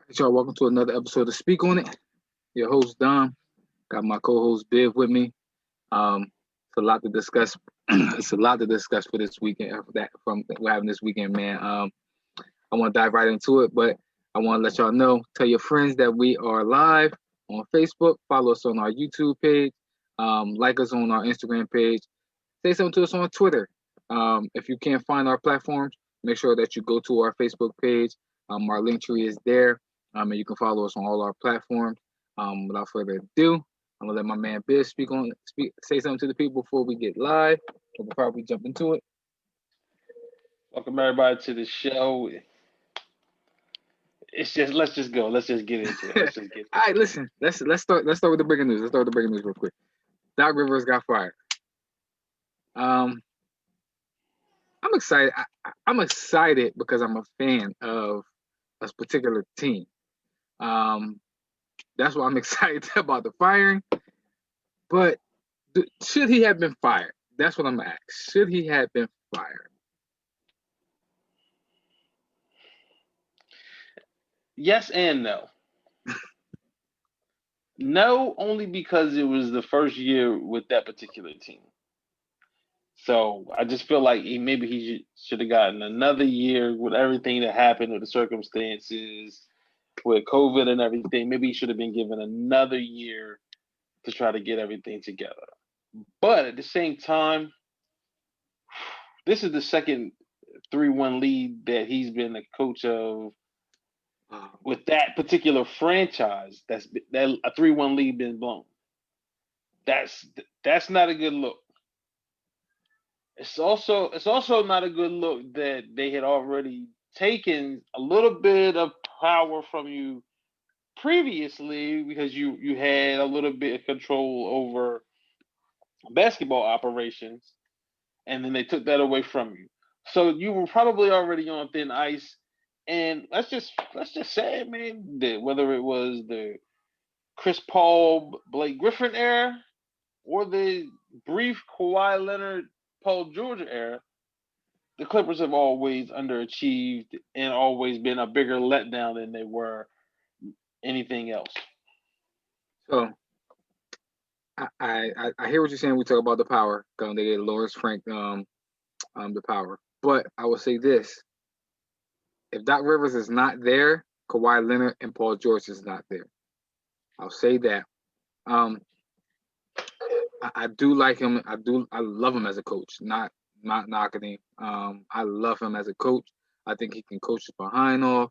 Hey, y'all, welcome to another episode of Speak on It. Your host Dom, got my co-host Biv with me. It's a lot to discuss. It's a lot to discuss for this weekend. From we're having this weekend, man. I want to dive right into it, but I want to let y'all know. Tell your friends that we are live on Facebook. Follow us on our YouTube page. Like us on our Instagram page. Say something to us on Twitter. If you can't find our platforms, make sure that you go to our Facebook page. Our link tree is there, and you can follow us on all our platforms. Without further ado, I'm gonna let my man Biz say something to the people before we get live, or before we jump into it. Welcome everybody to the show. It's just let's just go. Let's just get into it. All Let's just get right, listen. Let's start with the breaking news. Let's start with the breaking news real quick. Doc Rivers got fired. Um, I'm excited. I'm excited because I'm a fan of a particular team. Um, that's why I'm excited about the firing. But should he have been fired? That's what I'm asking. Should he have been fired? yes and no. No, only because it was the first year with that particular team. So I just feel like maybe he should have gotten another year with everything that happened with the circumstances, with COVID and everything. Maybe he should have been given another year to try to get everything together. But at the same time, this is the second 3-1 lead that he's been the coach of with that particular franchise. That a 3-1 lead been blown. That's that's not a good look. It's also not a good look that they had already taken a little bit of power from you previously because you had a little bit of control over basketball operations, and then they took that away from you. So you were probably already on thin ice. And let's just say, man, that whether it was the Chris Paul, Blake Griffin era, or the brief Kawhi Leonard, Paul George era, the Clippers have always underachieved and always been a bigger letdown than they were anything else. So I hear what you're saying. We talk about the power. They get Lawrence Frank the power, but I will say this: if Doc Rivers is not there, Kawhi Leonard and Paul George is not there. I'll say that. Um, I do like him. I love him as a coach. Not knocking him. I love him as a coach. I think he can coach his behind off.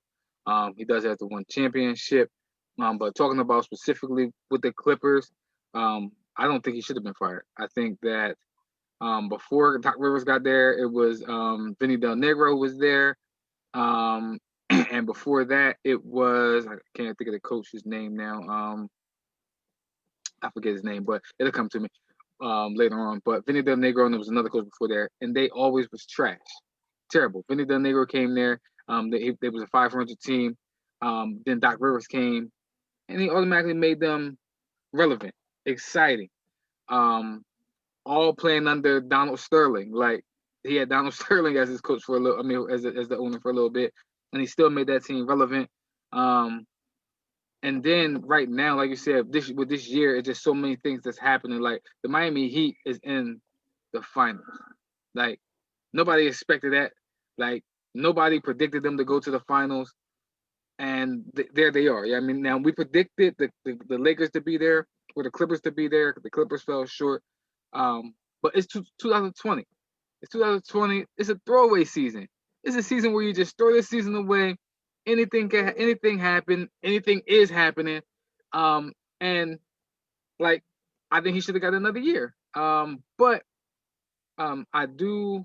He does have to win championship. But talking about specifically with the Clippers, I don't think he should have been fired. I think that before Doc Rivers got there, it was Vinny Del Negro was there. And before that, it was I can't think of the coach's name now. I forget his name, but it'll come to me later on. But Vinny Del Negro and there was another coach before there, and they always was trash, terrible. Vinny Del Negro came there. They was a 500 team. Then Doc Rivers came, and he automatically made them relevant, exciting. Um, all playing under Donald Sterling. Like he had Donald Sterling as his coach for a little. I mean, as the owner for a little bit, and he still made that team relevant. Um, and then right now, like you said, this year, it's just so many things that's happening. Like the Miami Heat is in the finals. Like nobody expected that. Like nobody predicted them to go to the finals, and there they are. Yeah, I mean, now we predicted the Lakers to be there or the Clippers to be there. The Clippers fell short. But it's 2020. It's 2020. It's a throwaway season. It's a season where you just throw this season away. Anything happen. Anything is happening. And like I think he should have got another year. But I do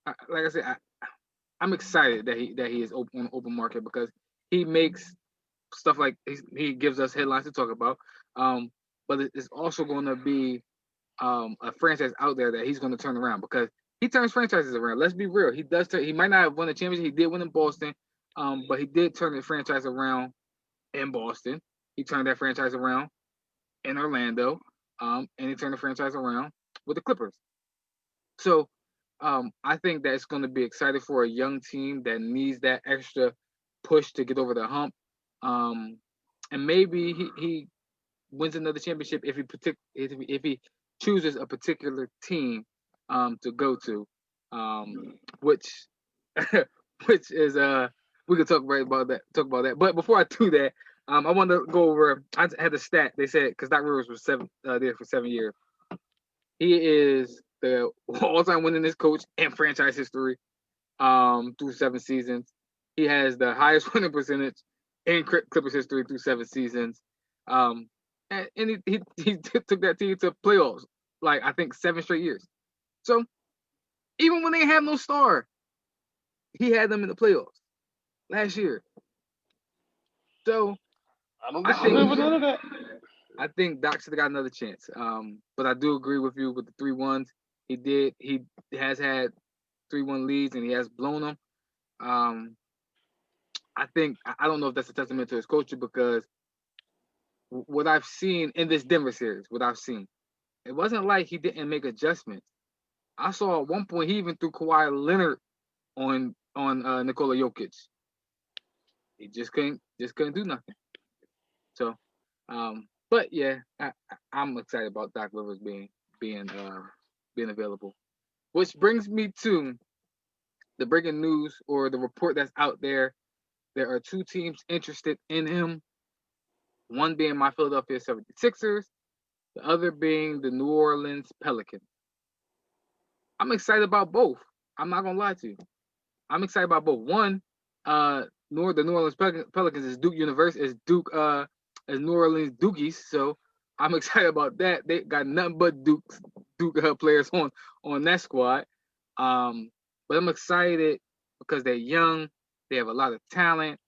like I said, I'm excited that he is open on the open market because he makes stuff like he gives us headlines to talk about. But it's also going to be a franchise out there that he's going to turn around because he turns franchises around. Let's be real. He does turn. He might not have won a championship. He did win in Boston, but he did turn the franchise around in Boston. He turned that franchise around in Orlando, and he turned the franchise around with the Clippers. So I think that it's going to be exciting for a young team that needs that extra push to get over the hump. And maybe he wins another championship if he chooses a particular team to go to, which which is we could talk about that. But before I do that, I want to go over. I had the stat. They said because Doc Rivers was there for 7 years. He is the all-time winningest coach in franchise history through 7 seasons. He has the highest winning percentage in Clippers history through 7 seasons. And he took that team to playoffs, like I think 7 straight years. So even when they have no star, he had them in the playoffs last year. So I don't I disagree with none of think that. I think Doc should have got another chance. But I do agree with you with the 3-1s. He did. He has had 3-1 leads and he has blown them. Um, I think I don't know if that's a testament to his coaching because what I've seen in this Denver series, what I've seen, it wasn't like he didn't make adjustments. I saw at one point he even threw Kawhi Leonard on Nikola Jokic. He just couldn't do nothing. So, but yeah, I'm excited about Doc Rivers being available. Which brings me to the breaking news or the report that's out there. There are two teams interested in him. One being my Philadelphia 76ers, the other being the New Orleans Pelicans. I'm excited about both. I'm not gonna lie to you. I'm excited about both. One, the New Orleans Pelicans is Duke Universe is New Orleans Dukies, so I'm excited about that. They got nothing but Duke players on that squad. But I'm excited because they're young. They have a lot of talent.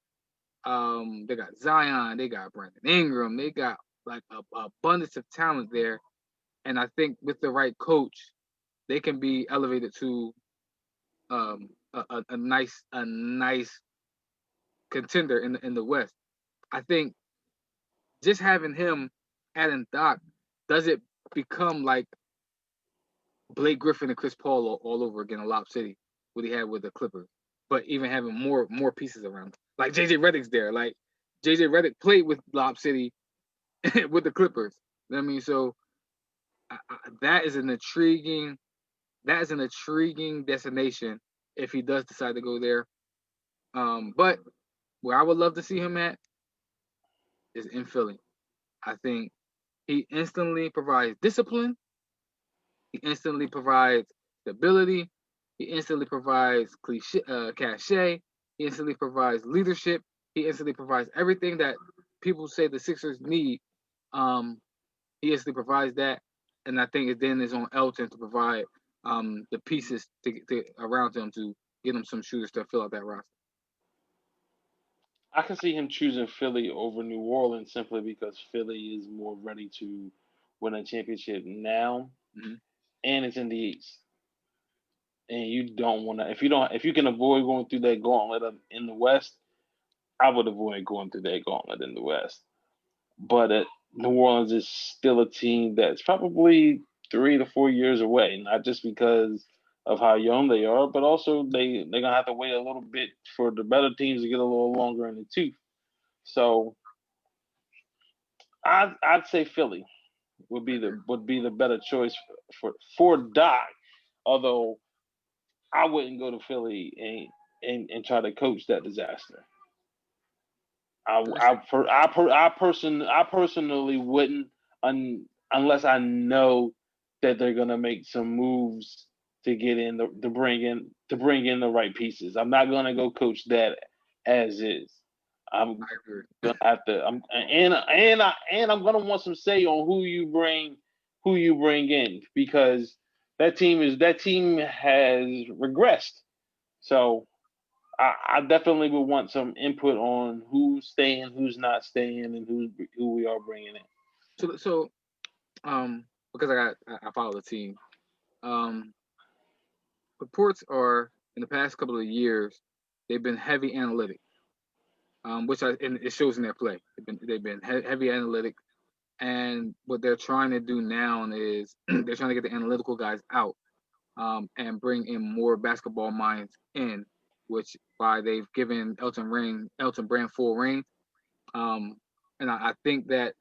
They got Zion. They got Brandon Ingram. They got like a abundance of talent there, and I think with the right coach, they can be elevated to a nice contender in the West. I think just having him adding Doc does it become like Blake Griffin and Chris Paul all over again in Lob City, what he had with the Clippers, but even having more pieces around him. Like JJ Redick's there. Like JJ Redick played with Lob City with the Clippers. You know what I mean? So that is an intriguing destination if he does decide to go there. But where I would love to see him at is in Philly. I think he instantly provides discipline. He instantly provides stability. He instantly provides cachet. He instantly provides leadership. He instantly provides everything that people say the Sixers need. Um, he instantly provides that, and I think it then is on Elton to provide the pieces to around him to get him some shooters to fill out that roster. I can see him choosing Philly over New Orleans simply because Philly is more ready to win a championship now, Mm-hmm. and it's in the East. And you don't want to, if you can avoid going through that gauntlet in the West, I would avoid going through that gauntlet in the West. But New Orleans is still a team that's probably 3 to 4 years away, not just because of how young they are, but also they're gonna have to wait a little bit for the better teams to get a little longer in the tooth. So I'd say Philly would be the better choice for Doc. Although I wouldn't go to Philly and try to coach that disaster. Listen, I personally wouldn't unless I know that they're gonna make some moves to get in to bring in the right pieces. I'm not gonna go coach that as is. I'm I agree. gonna have to. I'm gonna want some say on who you bring in because that team has regressed. So I definitely would want some input on who's staying, who's not staying, and who we are bringing in. So because I follow the team. Um, Reports are in the past couple of years they've been heavy analytic, which and it shows in their play. They've been heavy analytic, and what they're trying to do now is they're trying to get the analytical guys out, and bring in more basketball minds in, which why they've given Elton Brand full reign. And I think that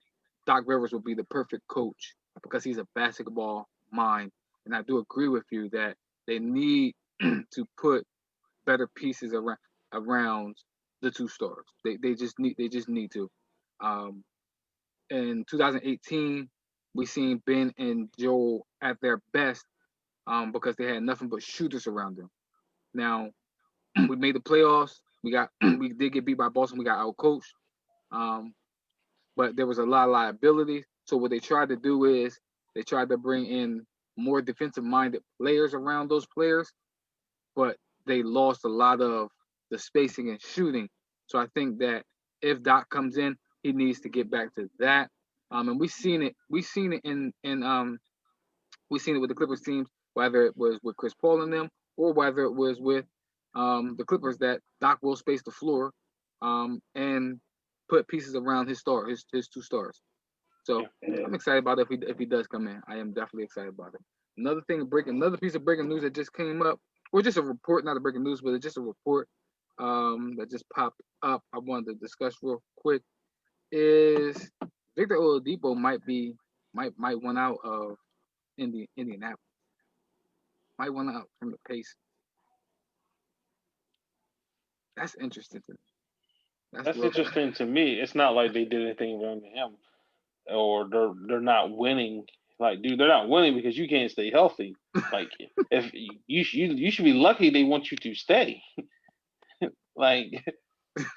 Doc Rivers will be the perfect coach because he's a basketball mind. And I do agree with you that they need to put better pieces around the two stars. They just need to. Um, in 2018, we seen Ben and Joel at their best because they had nothing but shooters around them. Now we made the playoffs. We did get beat by Boston. We got out coached. Um, but there was a lot of liability. So what they tried to do is they tried to bring in more defensive minded players around those players, but they lost a lot of the spacing and shooting. So I think that if Doc comes in, he needs to get back to that. And we've seen it. We've seen it in we've seen it with the Clippers teams, whether it was with Chris Paul and them, or whether it was with the Clippers that Doc will space the floor and put pieces around his two stars. So I'm excited about it if he does come in. I am definitely excited about it. Another piece of breaking news that just came up, or just a report, not a breaking news, but it's just a report that just popped up. I wanted to discuss real quick is Victor Oladipo might want out of Indianapolis, might want out from the Pacers. That's interesting to me. That's That's real. interesting to me. It's not like they did anything wrong to him, or they're not winning. Like, dude, they're not winning because you can't stay healthy. Like, if you should be lucky they want you to stay. Like,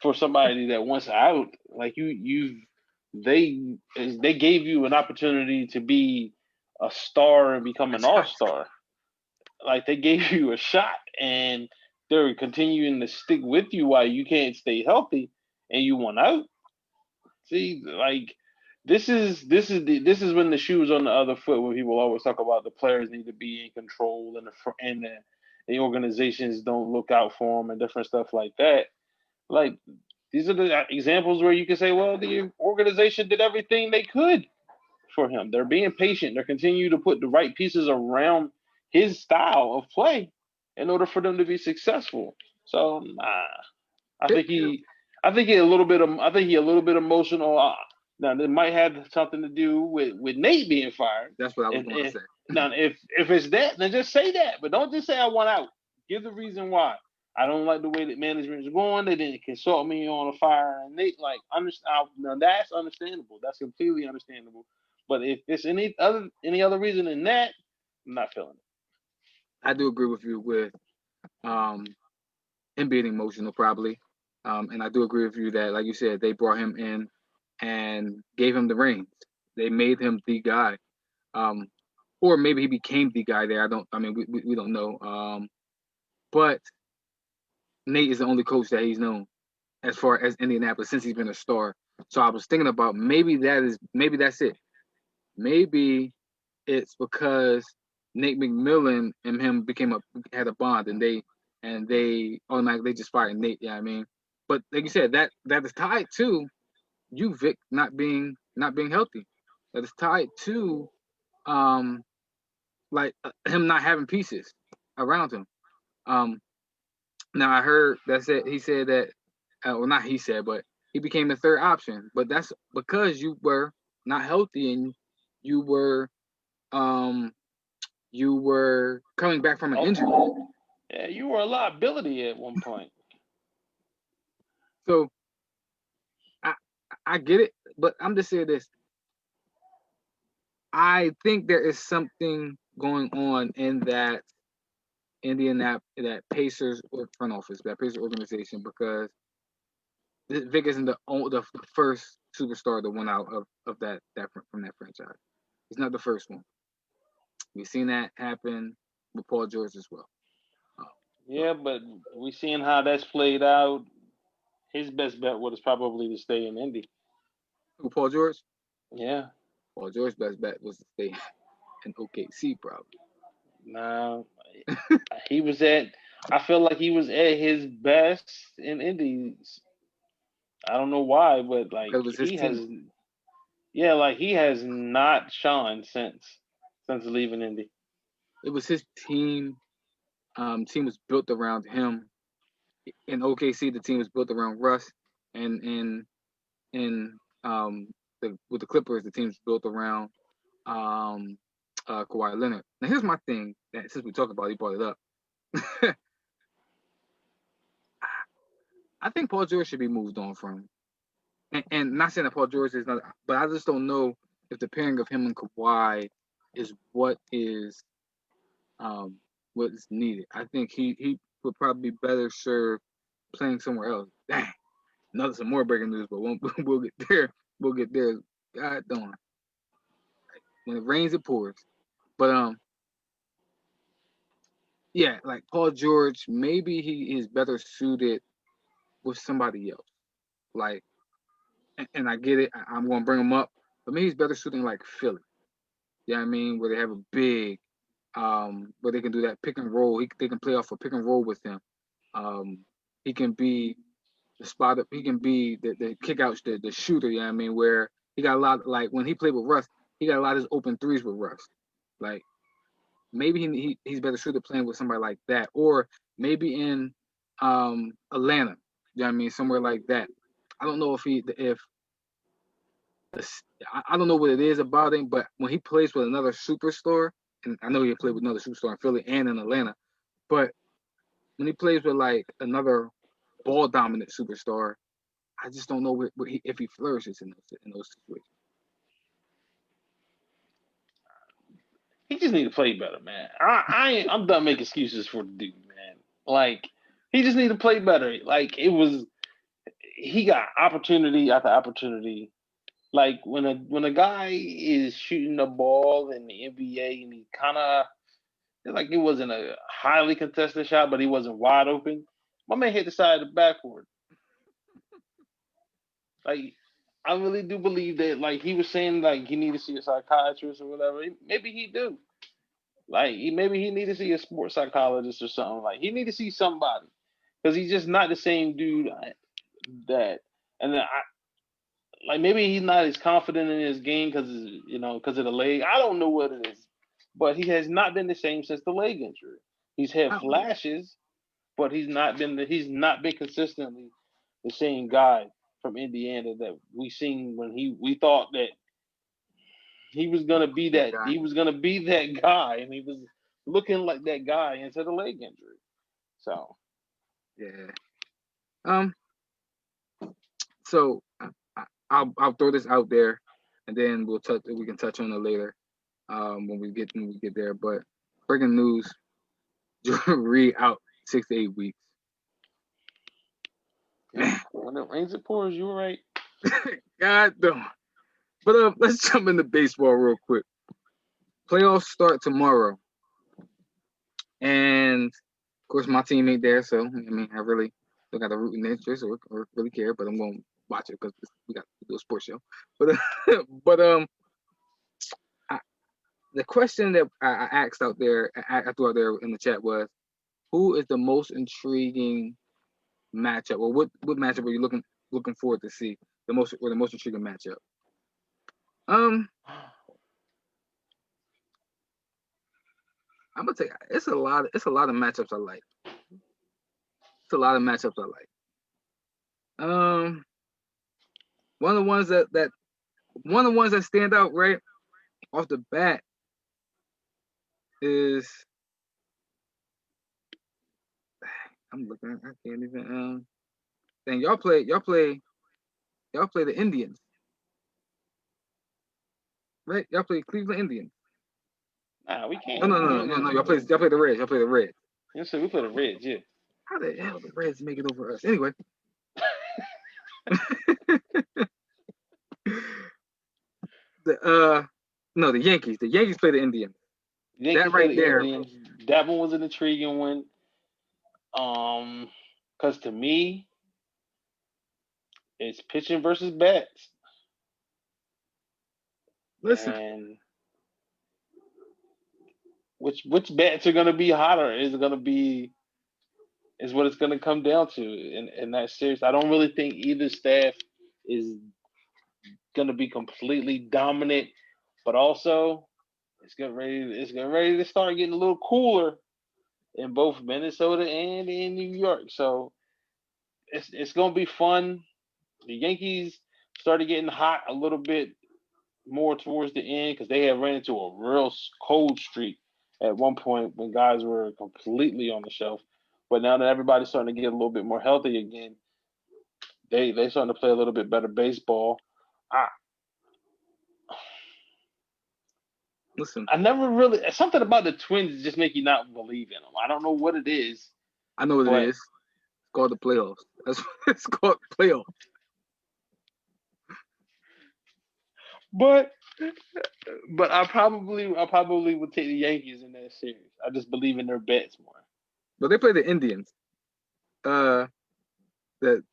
for somebody that wants out, like they they gave you an opportunity to be a star and become an all star. Like, they gave you a shot, and they're continuing to stick with you while you can't stay healthy, and you want out. See, like, this is when the shoe's on the other foot. When people always talk about the players need to be in control, and the organizations don't look out for them and different stuff like that. Like, these are the examples where you can say, well, the organization did everything they could for him. They're being patient. They're continuing to put the right pieces around his style of play in order for them to be successful. So, nah, I think he, I think he a little bit, I think he a little bit emotional. Now, it might have something to do with Nate being fired. That's what I was And, going to and say. now, if it's that, then just say that, but don't just say I want out. Give the reason why. I don't like the way that management is going. They didn't consult me on a fire, and they like understand. Now that's understandable. That's completely understandable. But if it's any other reason than that, I'm not feeling it. I do agree with you with um, him being emotional, probably. And I do agree with you that, like you said, they brought him in and gave him the reins. They made him the guy, um, or maybe he became the guy there. I don't. I mean, we don't know. But Nate is the only coach that he's known as far as Indianapolis since he's been a star. So I was thinking about maybe that's it. Maybe it's because Nate McMillan and him had a bond, and they automatically just fired Nate. Yeah, I mean, but like you said, that is tied to you, Vic, not being healthy. That is tied to um like him not having pieces around him. Um, Now I heard he said that well, not he said, but he became the third option. But that's because you were not healthy and you were um you were coming back from an Oh, injury. yeah, you were a liability at one point. So I I get it, but I'm just saying this. I think there is something going on in that that Pacers front office, that Pacers organization, because Vic isn't the first superstar that went out of from that franchise. He's not the first one. We've seen that happen with Paul George as well. Uh, so, Yeah, but we seeing how that's played out. His best bet was probably to stay in Indy. who Paul George? Yeah. Paul George's best bet was to stay in OKC, probably. Now he was at. I feel like he was at his best in Indy. I don't know why, but like Because it was his he has, team. yeah, like he has not shone since leaving Indy. It was his team. Team was built around him. In OKC, the team was built around Russ, and in with the Clippers, the team's built around Kawhi Leonard. Now here's my thing. That since we talked about it, he brought it up. I think Paul George should be moved on from. And not saying that Paul George is not, but I just don't know if the pairing of him and Kawhi is what is needed. I think he would probably be better served playing somewhere else. Dang, some more breaking news, but we'll get there. We'll get there. God darn. When it rains, it pours. But yeah, like Paul George, maybe he is better suited with somebody else. Like, and I get it. I'm gonna bring him up, but maybe he's better suited like Philly. Yeah, I mean, where they have a big, where they can do that pick and roll. They can play off a pick and roll with him. He can be the spot up. He can be the kick out, the shooter. Yeah, I mean, where he got a lot. Like when he played with Russ, he got a lot of his open threes with Russ. Like maybe he's better suited playing with somebody like that, or maybe in Atlanta. Yeah, I mean, somewhere like that. I don't know if I don't know what it is about him, but when he plays with another superstar, and I know he played with another superstar in Philly and in Atlanta, but when he plays with like another ball dominant superstar, I just don't know if he flourishes in those situations. He just need to play better, man. I'm done making excuses for the dude, man. Like he just need to play better. Like he got opportunity after opportunity. Like when a guy is shooting the ball in the NBA and he kind of like it wasn't a highly contested shot, but he wasn't wide open. My man hit the side of the backboard. Like I really do believe that. Like he was saying, like he need to see a psychiatrist or whatever. Maybe he do. Like maybe he need to see a sports psychologist or something. Like he need to see somebody because he's just not the same dude that. And then like maybe he's not as confident in his game because of the leg. I don't know what it is, but he has not been the same since the leg injury. He's had flashes, but he's not been consistently the same guy from Indiana that we seen when we thought that he was gonna be that guy, and he was looking like that guy into the leg injury. So yeah. So I'll throw this out there, and then we can touch on it later, when we get there. But breaking news: Jordan Reed out 6 to 8 weeks. When it rains, it pours. You were right. God damn. But let's jump into baseball real quick. Playoffs start tomorrow, and of course my team ain't there, so I mean I really don't got a rooting interest or really care, but I'm gonna watch it because we got to do a sports show. But the question that I asked out there, I threw out there in the chat was, who is the most intriguing matchup, or what matchup are you looking forward to see the most intriguing matchup? I'm gonna tell you, it's a lot of matchups I like. It's a lot of matchups I like. One of the ones that stand out right off the bat is I'm looking. I can't even. Dang, y'all play the Indians, right? Y'all play Cleveland Indians. Nah, we can't. No. Y'all play the Reds. Y'all play the Reds. Yes, sir. We play the Reds. Yeah. How the hell the Reds make it over us? Anyway. The Yankees. The Yankees play the Indians. That right there. Indians. That one was an intriguing one. Because to me, it's pitching versus bats. Listen. And which bats are gonna be hotter is what it's gonna come down to in that series. I don't really think either staff is gonna be completely dominant, but also it's getting ready to start getting a little cooler in both Minnesota and in New York. So it's gonna be fun. The Yankees started getting hot a little bit more towards the end because they had ran into a real cold streak at one point when guys were completely on the shelf. But now that everybody's starting to get a little bit more healthy again, they starting to play a little bit better baseball. I Listen, I never really something about the Twins just make you not believe in them. I don't know what it is, I know what it but is. It's called the playoffs. That's what it's called, playoffs. but but I probably would take the Yankees in that series. I just believe in their bets more. But they play the Indians. The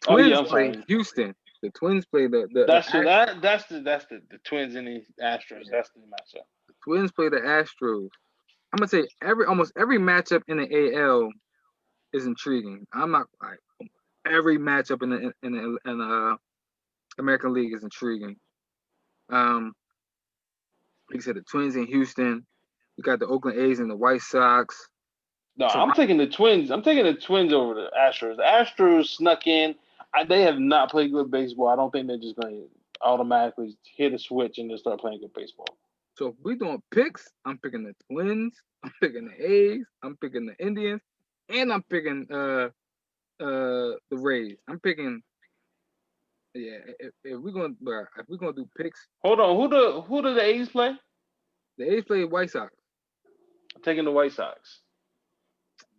Oh yeah, Twins I'm play sorry. Houston. The Twins play the That's the Twins and the Astros. yeah, That's the matchup. the Twins play the Astros. I'm gonna say almost every matchup in the AL is intriguing. I'm not like every matchup in the American League is intriguing. Um, like I said, the Twins in Houston. You got the Oakland A's and the White Sox. No, So I'm taking the Twins. I'm taking the Twins over the Astros. The Astros snuck in. They have not played good baseball. I don't think they're just going to automatically hit a switch and just start playing good baseball. so if we doing picks, I'm picking the Twins. I'm picking the A's. I'm picking the Indians, and I'm picking the Rays. I'm picking yeah. If we're gonna do picks, Hold on, who do the A's play? the A's play White Sox. I'm taking the White Sox.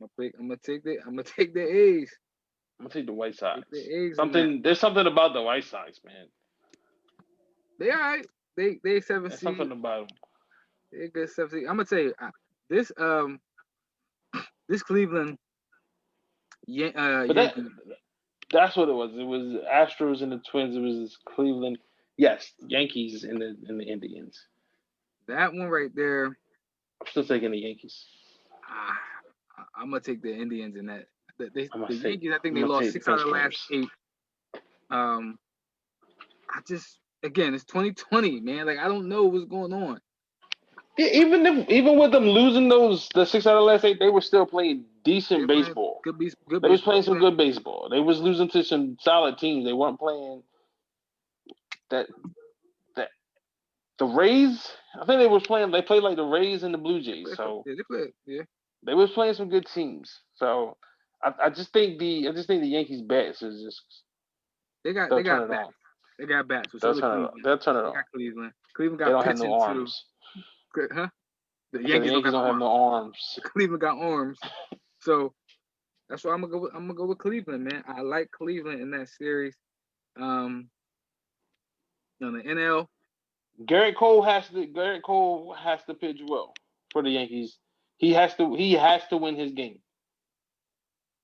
I'm gonna take the A's. I'm gonna take the White Take the Sox. A's in that. There's something about the White Sox, man. They all right. They seven There's seed. something about them. They good 7 seed. I'm gonna tell you this this Cleveland But that Yankees. that's what it was. It was Astros and the Twins. It was Cleveland. Yes, Yankees and the Indians. That one right there. I'm still taking the Yankees. Ah, I'm gonna take the Indians in that. I'm gonna The take Yankees. I think I'm they gonna lost take the 6 out of the last Pittsburghs. 8. Um, I just again it's 2020, man. Like I don't know what's going on. Yeah, even with them losing the 6 out of the last 8, they were still playing decent They're playing baseball. good They was baseball. playing some good baseball. They was losing to some solid teams. They weren't playing that that the Rays. I think they was playing. They played like the Rays and the Blue Jays. So They play. Yeah, they was playing some good teams. So I just think the Yankees bats is just they they'll got turn it bats. on. They got bats. So They'll the turn it on. Cleveland. They'll turn it They on. got Cleveland. Cleveland They got don't have no pitching too. arms. Huh? The I said the Yankees don't Yankees got don't have arms. no arms. Cleveland got arms. So that's why I'm gonna go with Cleveland, man. I like Cleveland in that series. Um, on the NL, Garrett Cole has to pitch well for the Yankees. He has to win his game.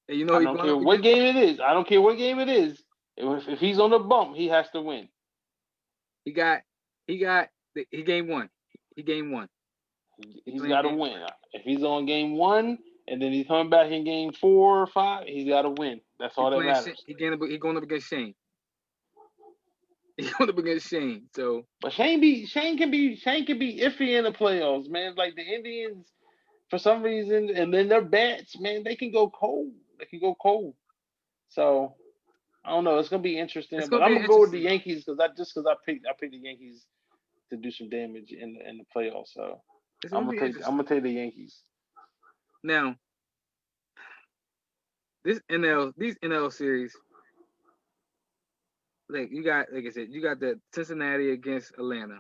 and you know I he's don't going care up what against. game it is. I don't care what game it is. If he's on the bump, he has to win. He got he game one. He game one. He He's playing got to game win. one. If he's on game 1 and then he's coming back in game 4 or 5, he's got to win. That's He all that playing. matters. He going up against Shane. He going up against Shane. So But Shane can be iffy in the playoffs, man. Like the Indians, for some reason, and then their bats, man, they can go cold. They can go cold. So I don't know. It's gonna be interesting, it's but gonna I'm be gonna go with the interesting. Yankees because I picked the Yankees to do some damage in the playoffs. So It's I'm gonna gonna be take I'm interesting. gonna take the Yankees. Now these NL series, like you got, like I said, you got the Cincinnati against Atlanta.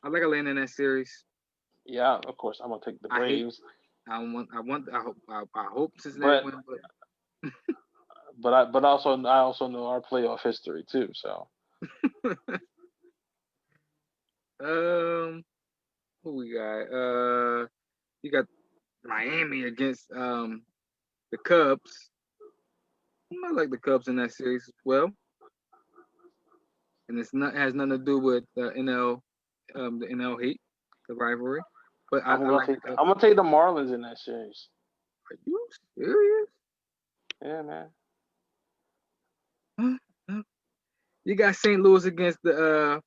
I like Atlanta in that series. Yeah, of course I'm gonna take the I hate. Braves, I hope Cincinnati but win, but I also know our playoff history too. So but who we got? You got Miami against the Cubs. I like the Cubs in that series as well, and it's not has nothing to do with the NL Heat, the rivalry. But I'm I gonna like take the Cubs. I'm gonna take the Marlins in that series. Are you serious? Yeah, man. Huh? You got St. Louis against the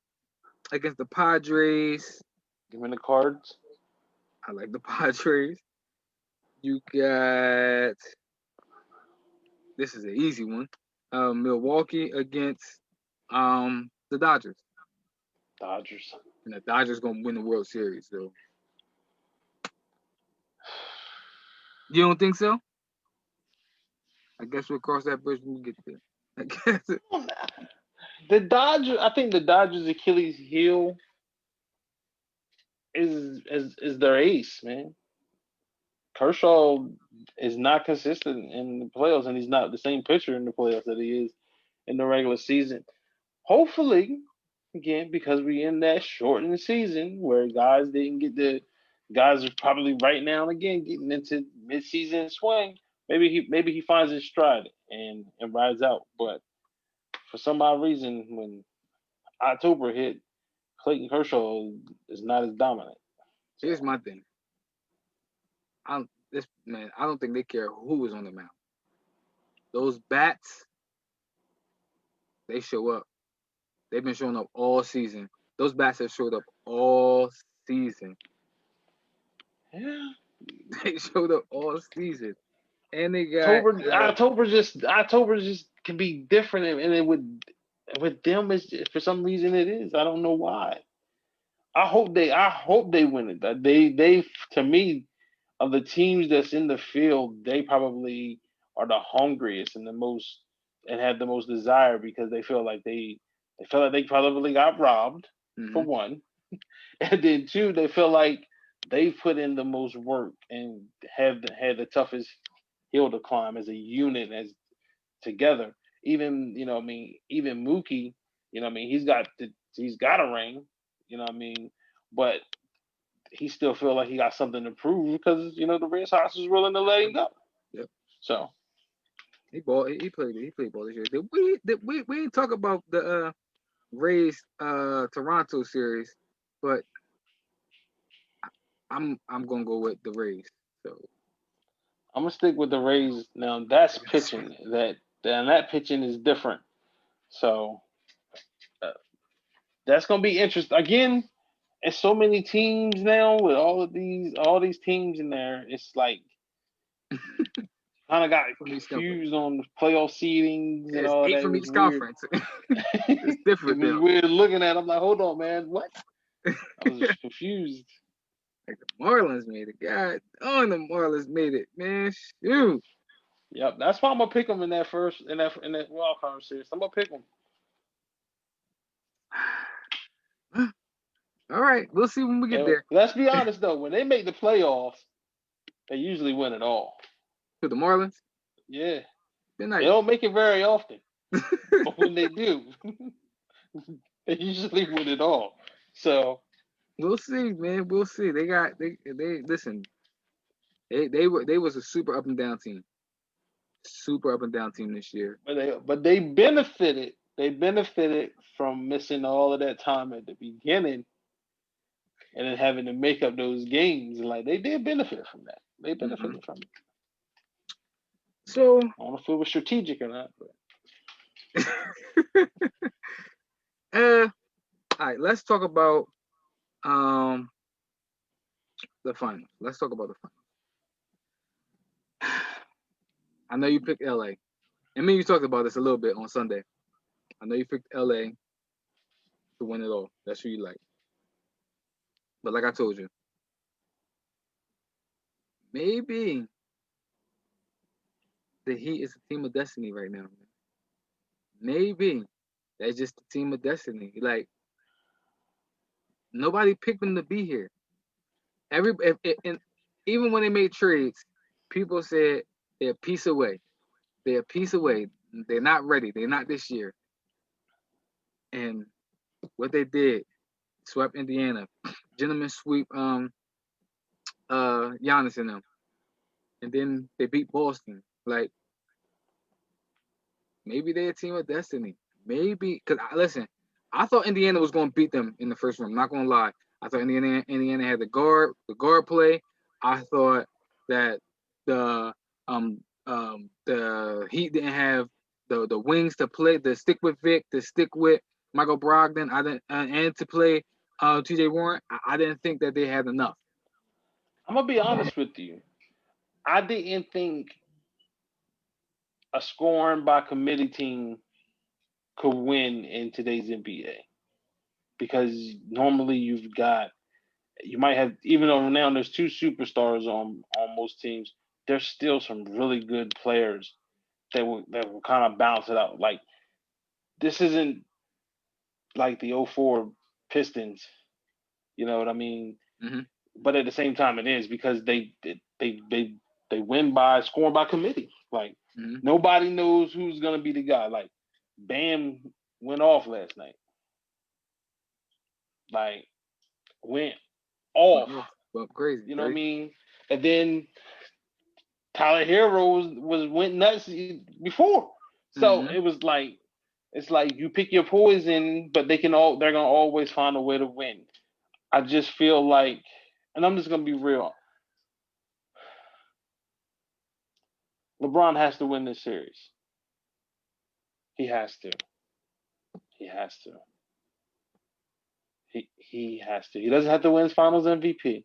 Padres. Give me the Cards. I like the Padres. You got this is an easy one. Milwaukee against the Dodgers. Dodgers. And the Dodgers gonna win the World Series, though. You don't think so? I guess we'll cross that bridge when we get there. I guess The Dodgers. I think the Dodgers' Achilles heel is their ace, man. Kershaw is not consistent in the playoffs, and he's not the same pitcher in the playoffs that he is in the regular season. Hopefully, again, because we're in that shortened season where guys didn't get the guys are probably right now and again getting into mid-season swing. Maybe he finds his stride and rides out. But for some odd reason, when October hit, Clayton Kershaw is not as dominant. here's So my thing. I don't think they care who is on the mound. Those bats, they show up. They've been showing up all season. Those bats have showed up all season. yeah, They showed up all season, and they got October just can be different, and it with them is for some reason it is. I don't know why. I hope they win it. They to me of the teams that's in the field, they probably are the hungriest and the most and have the most desire because they feel like they probably got robbed for hmm one, and then two they feel like they've put in the most work and have had the toughest hill to climb as a unit as together. Even I mean even Mookie, I mean he's got a ring, I mean, but he still feel like he got something to prove because the Red Sox was willing to let him go. Yep. So He ball. He played ball this year. We didn't talk about the Rays Toronto series, but I'm gonna go with the Rays. So I'm gonna stick with the Rays. Now that's pitching. That pitching is different. So uh, that's gonna be interesting. Again, it's so many teams now with all these teams in there. It's like kind of got from each conference, confused on the playoff seedings and it's all eight that. It from was each weird. conference. It's It different was now. weird looking at. It. I'm like, hold on, man, what? I was just confused. Like the Marlins made it. God, oh, the Marlins made it, man. Shoot. Yep, that's why I'm gonna pick them in that first in that wild card series. I'm gonna pick them. All right, we'll see when we get And there. let's be honest though, when they make the playoffs, they usually win it all. To the Marlins, Yeah, they're they not. don't make it very often, but when they do, they usually win it all. So, We'll see, man. We'll see. They listen. They was a super up and down team. Super up and down team this year. but they benefited. They benefited from missing all of that time at the beginning and then having to make up those games. Like they did benefit from that. They hmm benefited from it. So, I don't know if it was strategic or not, but all right, let's talk about um the finals. Let's talk about the finals. I know you picked LA. And me, you talked about this a little bit on Sunday. I know you picked LA to win it all. That's who you like. But like I told you, maybe the Heat is a team of destiny right now. Man. Maybe that's just the team of destiny. Like nobody picked them to be here. And even when they made trades, people said they're a piece away. They're a piece away. They're not ready. They're not this year. And what they did, swept Indiana, gentlemen sweep Giannis and them, and then they beat Boston. Like maybe they're a team of destiny. Maybe because listen, I thought Indiana was going to beat them in the first round. I'm not going to lie. I thought Indiana had the guard play. I thought that the Heat didn't have the wings to play, to stick with Vic, to stick with Michael Brogdon. I didn't and to play T.J. Warren. I didn't think that they had enough. I'm gonna be honest with you. I didn't think a scoring by committee team could win in today's NBA because normally you might have, even though now there's two superstars on most teams, there's still some really good players that will kind of balance it out. Like this isn't like the '04 Pistons, you know what I mean? Mm-hmm. But at the same time, it is because they win by scoring by committee. Like Mm-hmm. nobody knows who's gonna be the guy. Like Bam went off last night. Like went off. Well, crazy. You know what I mean? And then Tyler Hero went nuts before. So Mm-hmm. it was like it's like you pick your poison, but they're gonna always find a way to win. I just feel like, and I'm just gonna be real. LeBron has to win this series. He has to. He has to. He has to. He doesn't have to win his Finals MVP,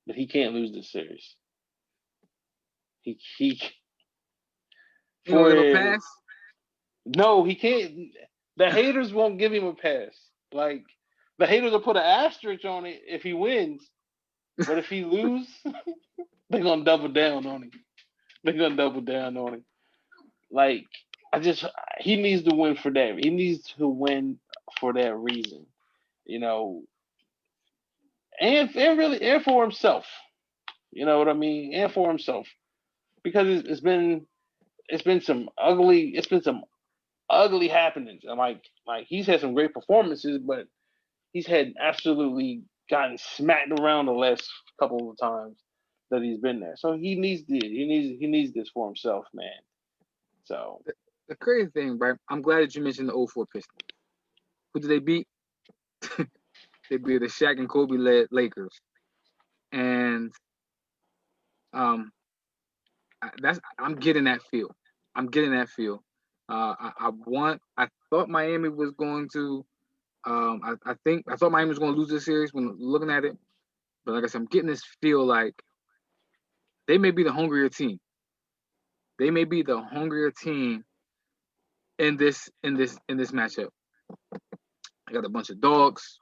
but he can't lose this series. He You gonna for give him a pass? no, he can't. The haters won't give him a pass. Like the haters will put an asterisk on it if he wins, but if he lose, they're gonna double down on him. They're gonna double down on him. Like I just, he needs to win for that. He needs to win for that reason, you know, and for himself. You know what I mean? And for himself, because it's been some ugly happenings. And like he's had some great performances, but he's had absolutely gotten smacked around the last couple of times that he's been there. So he needs this for himself, man. So The crazy thing, right? I'm glad that you mentioned the '04 Pistons. Who did they beat? They beat the Shaq and Kobe led Lakers, and um, I'm getting that feel. I'm getting that feel. I thought Miami was going to. I thought Miami was going to lose this series when looking at it, but like I said, I'm getting this feel like they may be the hungrier team. They may be the hungrier team in this matchup. I got a bunch of dogs.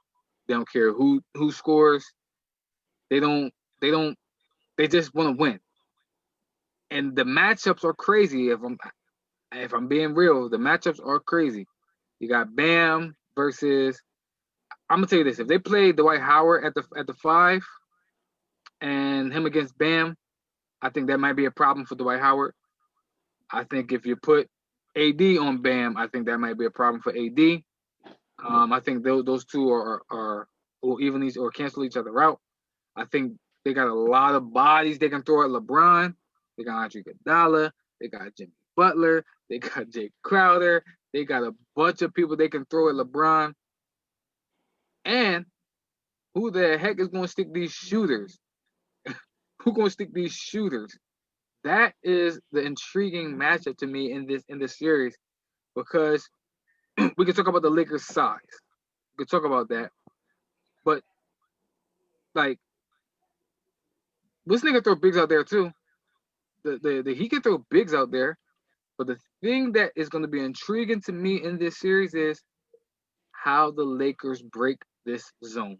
They don't care who scores. They don't. They don't. They just want to win. And the matchups are crazy. If I'm being real, the matchups are crazy. You got Bam versus. I'm gonna tell you this: if they play Dwight Howard at the 5 and him against Bam, I think that might be a problem for Dwight Howard. I think if you put AD on Bam, I think that might be a problem for AD. I think those two are will even each or cancel each other out. I think they got a lot of bodies they can throw at LeBron. They got Andre Iguodala. They got Jimmy Butler. They got Jay Crowder. They got a bunch of people they can throw at LeBron. And who the heck is going to stick these shooters? Who going to stick these shooters? That is the intriguing matchup to me in this series because we can talk about the Lakers' size. We can talk about that, but like this nigga throw bigs out there too. The he can throw bigs out there, but the thing that is going to be intriguing to me in this series is how the Lakers break this zone.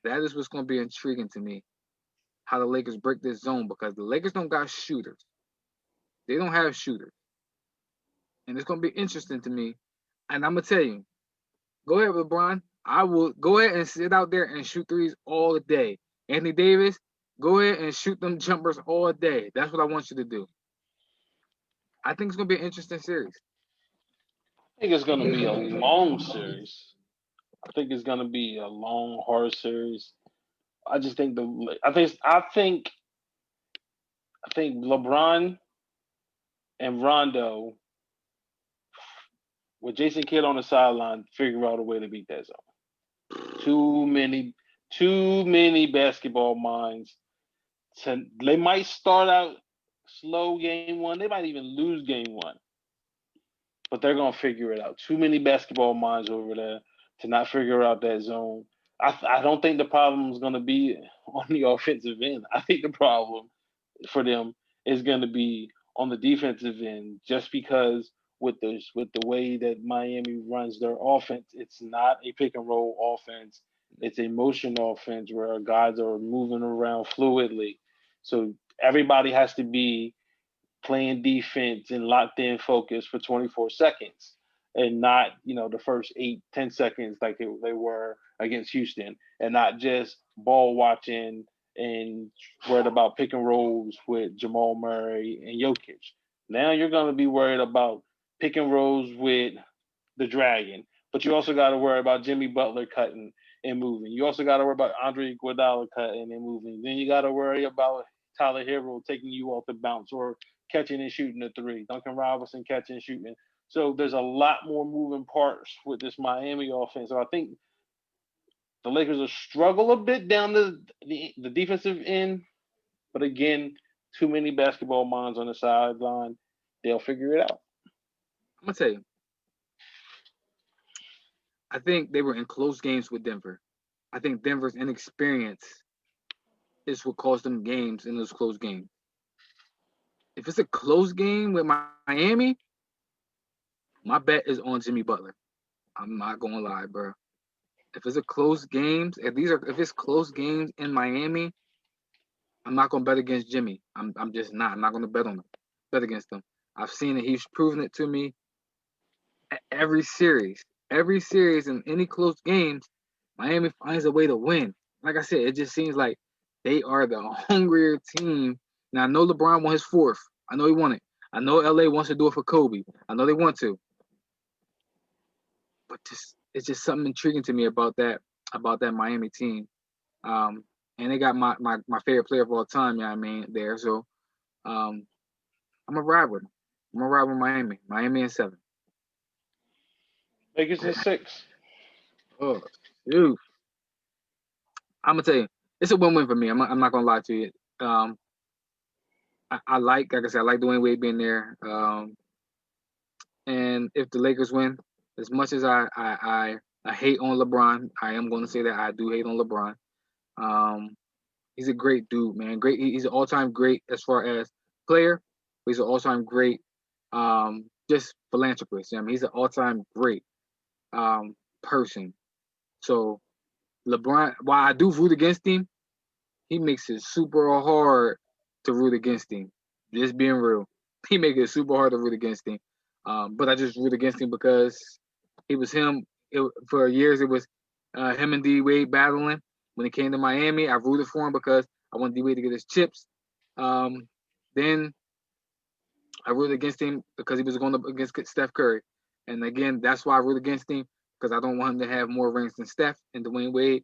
That is what's going to be intriguing to me. How the Lakers break this zone because the Lakers don't got shooters. They don't have shooters, and it's going to be interesting to me. And I'm gonna tell you, go ahead, LeBron. I will go ahead and sit out there and shoot threes all day. Anthony Davis, go ahead and shoot them jumpers all day. That's what I want you to do. I think it's gonna be an interesting series. I think it's gonna be a long series. I think it's gonna be a long, hard series. I just think I think LeBron and Rondo with Jason Kidd on the sideline figure out a way to beat that zone. Too many, too many basketball minds. They might start out slow game one. They might even lose game one, but they're gonna figure it out. Too many basketball minds over there to not figure out that zone. I don't think the problem is gonna be on the offensive end. I think the problem for them is going to be on the defensive end, just because with the way that Miami runs their offense, it's not a pick and roll offense. It's a motion offense where guys are moving around fluidly. So everybody has to be playing defense and locked in focus for 24 seconds and not, the first 8, 10 seconds like they were against Houston, and not just ball watching and worried about pick and rolls with Jamal Murray and Jokic. Now you're going to be worried about pick and rolls with the Dragon, but you also got to worry about Jimmy Butler cutting and moving. You also got to worry about Andre Iguodala cutting and moving. Then you got to worry about Tyler Hero taking you off the bounce or catching and shooting a three. Duncan Robinson catching and shooting. So there's a lot more moving parts with this Miami offense. So I think the Lakers will struggle a bit down the defensive end, but again, too many basketball minds on the sideline. They'll figure it out. I'm gonna tell you, I think they were in close games with Denver. I think Denver's inexperience is what caused them games in those close games. If it's a close game with Miami, my bet is on Jimmy Butler. I'm not gonna lie, bro. If it's a close games, if it's close games in Miami, I'm not gonna bet against Jimmy. I'm just not. I'm not gonna bet on him. Bet against him. I've seen it. He's proven it to me. Every series in any close games, Miami finds a way to win. Like I said, it just seems like they are the hungrier team. Now I know LeBron won his fourth. I know he won it. I know LA wants to do it for Kobe. I know they want to. But it's just something intriguing to me about that Miami team. And they got my favorite player of all time, there. So I'm gonna ride with them. I'm gonna ride with Miami. Miami in 7. Lakers in 6. Oh, shoot. I'm gonna tell you, it's a win-win for me. I'm not gonna lie to you. I like I said, I like Dwayne Wade being there. And if the Lakers win, as much as I hate on LeBron, I am going to say that I do hate on LeBron. He's a great dude, man. Great. He's an all-time great as far as player. But he's an all-time great, just philanthropist. I mean, he's an all-time great person. So LeBron, while I do root against him, he makes it super hard to root against him. Just being real, he makes it super hard to root against him. But I just root against him because it was him. For years, it was him and D Wade battling. When he came to Miami, I rooted for him because I wanted D Wade to get his chips. Then I rooted against him because he was going up against Steph Curry. And again, that's why I root against him, because I don't want him to have more rings than Steph and Dwayne Wade.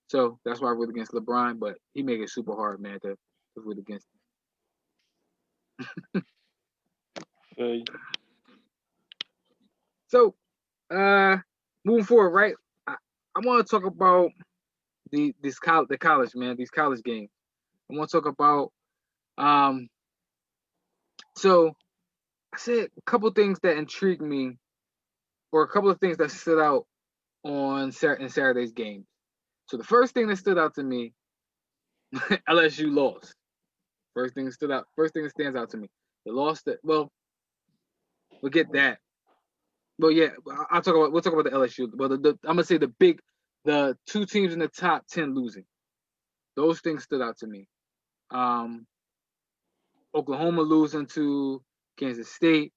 So that's why I root against LeBron, but he make it super hard, man, to root against him. Okay. So, moving forward, right? I want to talk about the college, man, these college games. I want to talk about so I said a couple things that intrigued me, or a couple of things that stood out in Saturday's games. So the first thing that stood out to me, LSU lost. First thing that stands out to me. They lost it. Well, we'll get that. Well, yeah, we'll talk about the LSU. Well, I'm gonna say the two teams in the top 10 losing. Those things stood out to me. Oklahoma losing to Kansas State,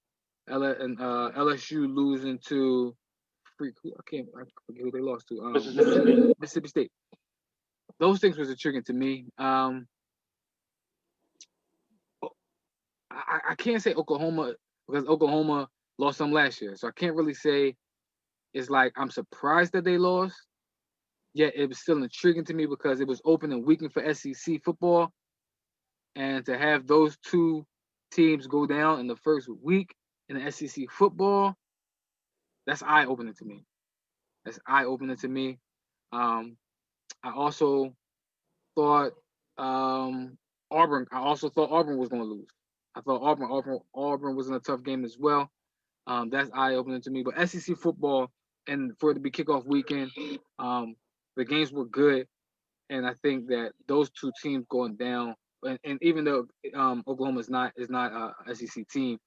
and LSU losing to I forget who they lost to. Mississippi State. Those things was intriguing to me. I can't say Oklahoma, because Oklahoma lost them last year, so I can't really say it's like I'm surprised that they lost. Yet it was still intriguing to me because it was opening weekend for SEC football, and to have those two teams go down in the first week in the SEC football, that's eye-opening to me. I also thought Auburn. I also thought Auburn was going to lose. I thought Auburn was in a tough game as well. That's eye-opening to me. But SEC football, and for it to be kickoff weekend, the games were good, and I think that those two teams going down and even though Oklahoma is not a SEC team,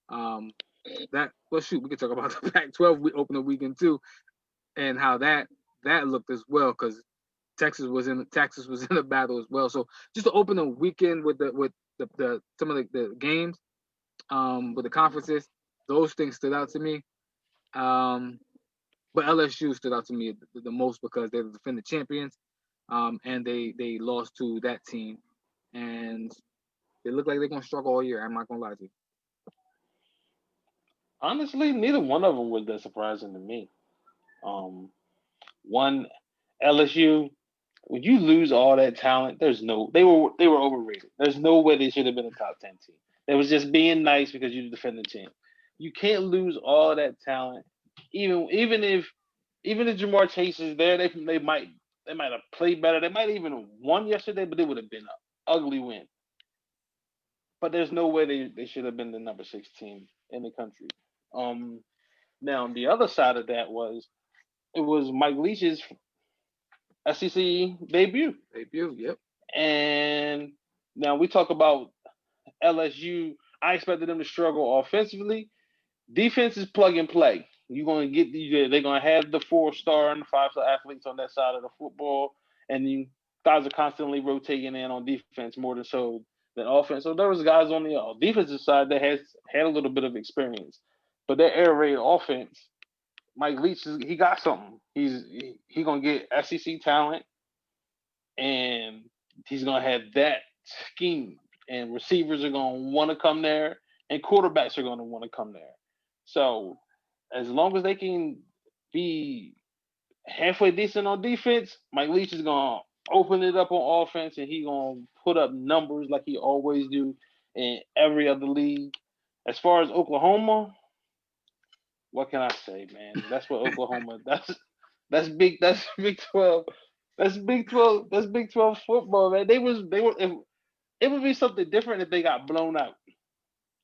that well shoot, we could talk about the Pac-12 opening weekend too, and how that looked as well because Texas was in the battle as well. So just to open the weekend with the some of the games, with the conferences, those things stood out to me. But LSU stood out to me the most because they're the defending champions, and they lost to that team, and they look like they're gonna struggle all year. I'm not gonna lie to you. Honestly, neither one of them was that surprising to me. Um, one LSU, when you lose all that talent, they were overrated. There's no way they should have been a top 10 team. They was just being nice because you're the defending champ. You can't lose all that talent. Even if Jamar Chase is there, they might have played better. They might have even won yesterday, but it would have been an ugly win. But there's no way they should have been the number 6 team in the country. Um, Now the other side of that it was Mike Leach's SEC debut. Debut, yep. And now we talk about LSU. I expected them to struggle offensively. Defense is plug and play. They're gonna have the 4-star and the 5-star athletes on that side of the football, and you guys are constantly rotating in on defense more than so than offense. So there was guys on the defensive side that has had a little bit of experience, but that air raid offense, Mike Leach, he got something. He gonna get SEC talent, and he's gonna have that scheme, and receivers are gonna want to come there, and quarterbacks are gonna want to come there. So as long as they can be halfway decent on defense, Mike Leach is gonna open it up on offense, and he gonna put up numbers like he always do in every other league. As far as Oklahoma, what can I say, man? That's what Oklahoma. That's big. That's Big 12. That's Big 12. That's Big 12 football, man. They were. It would be something different if they got blown out.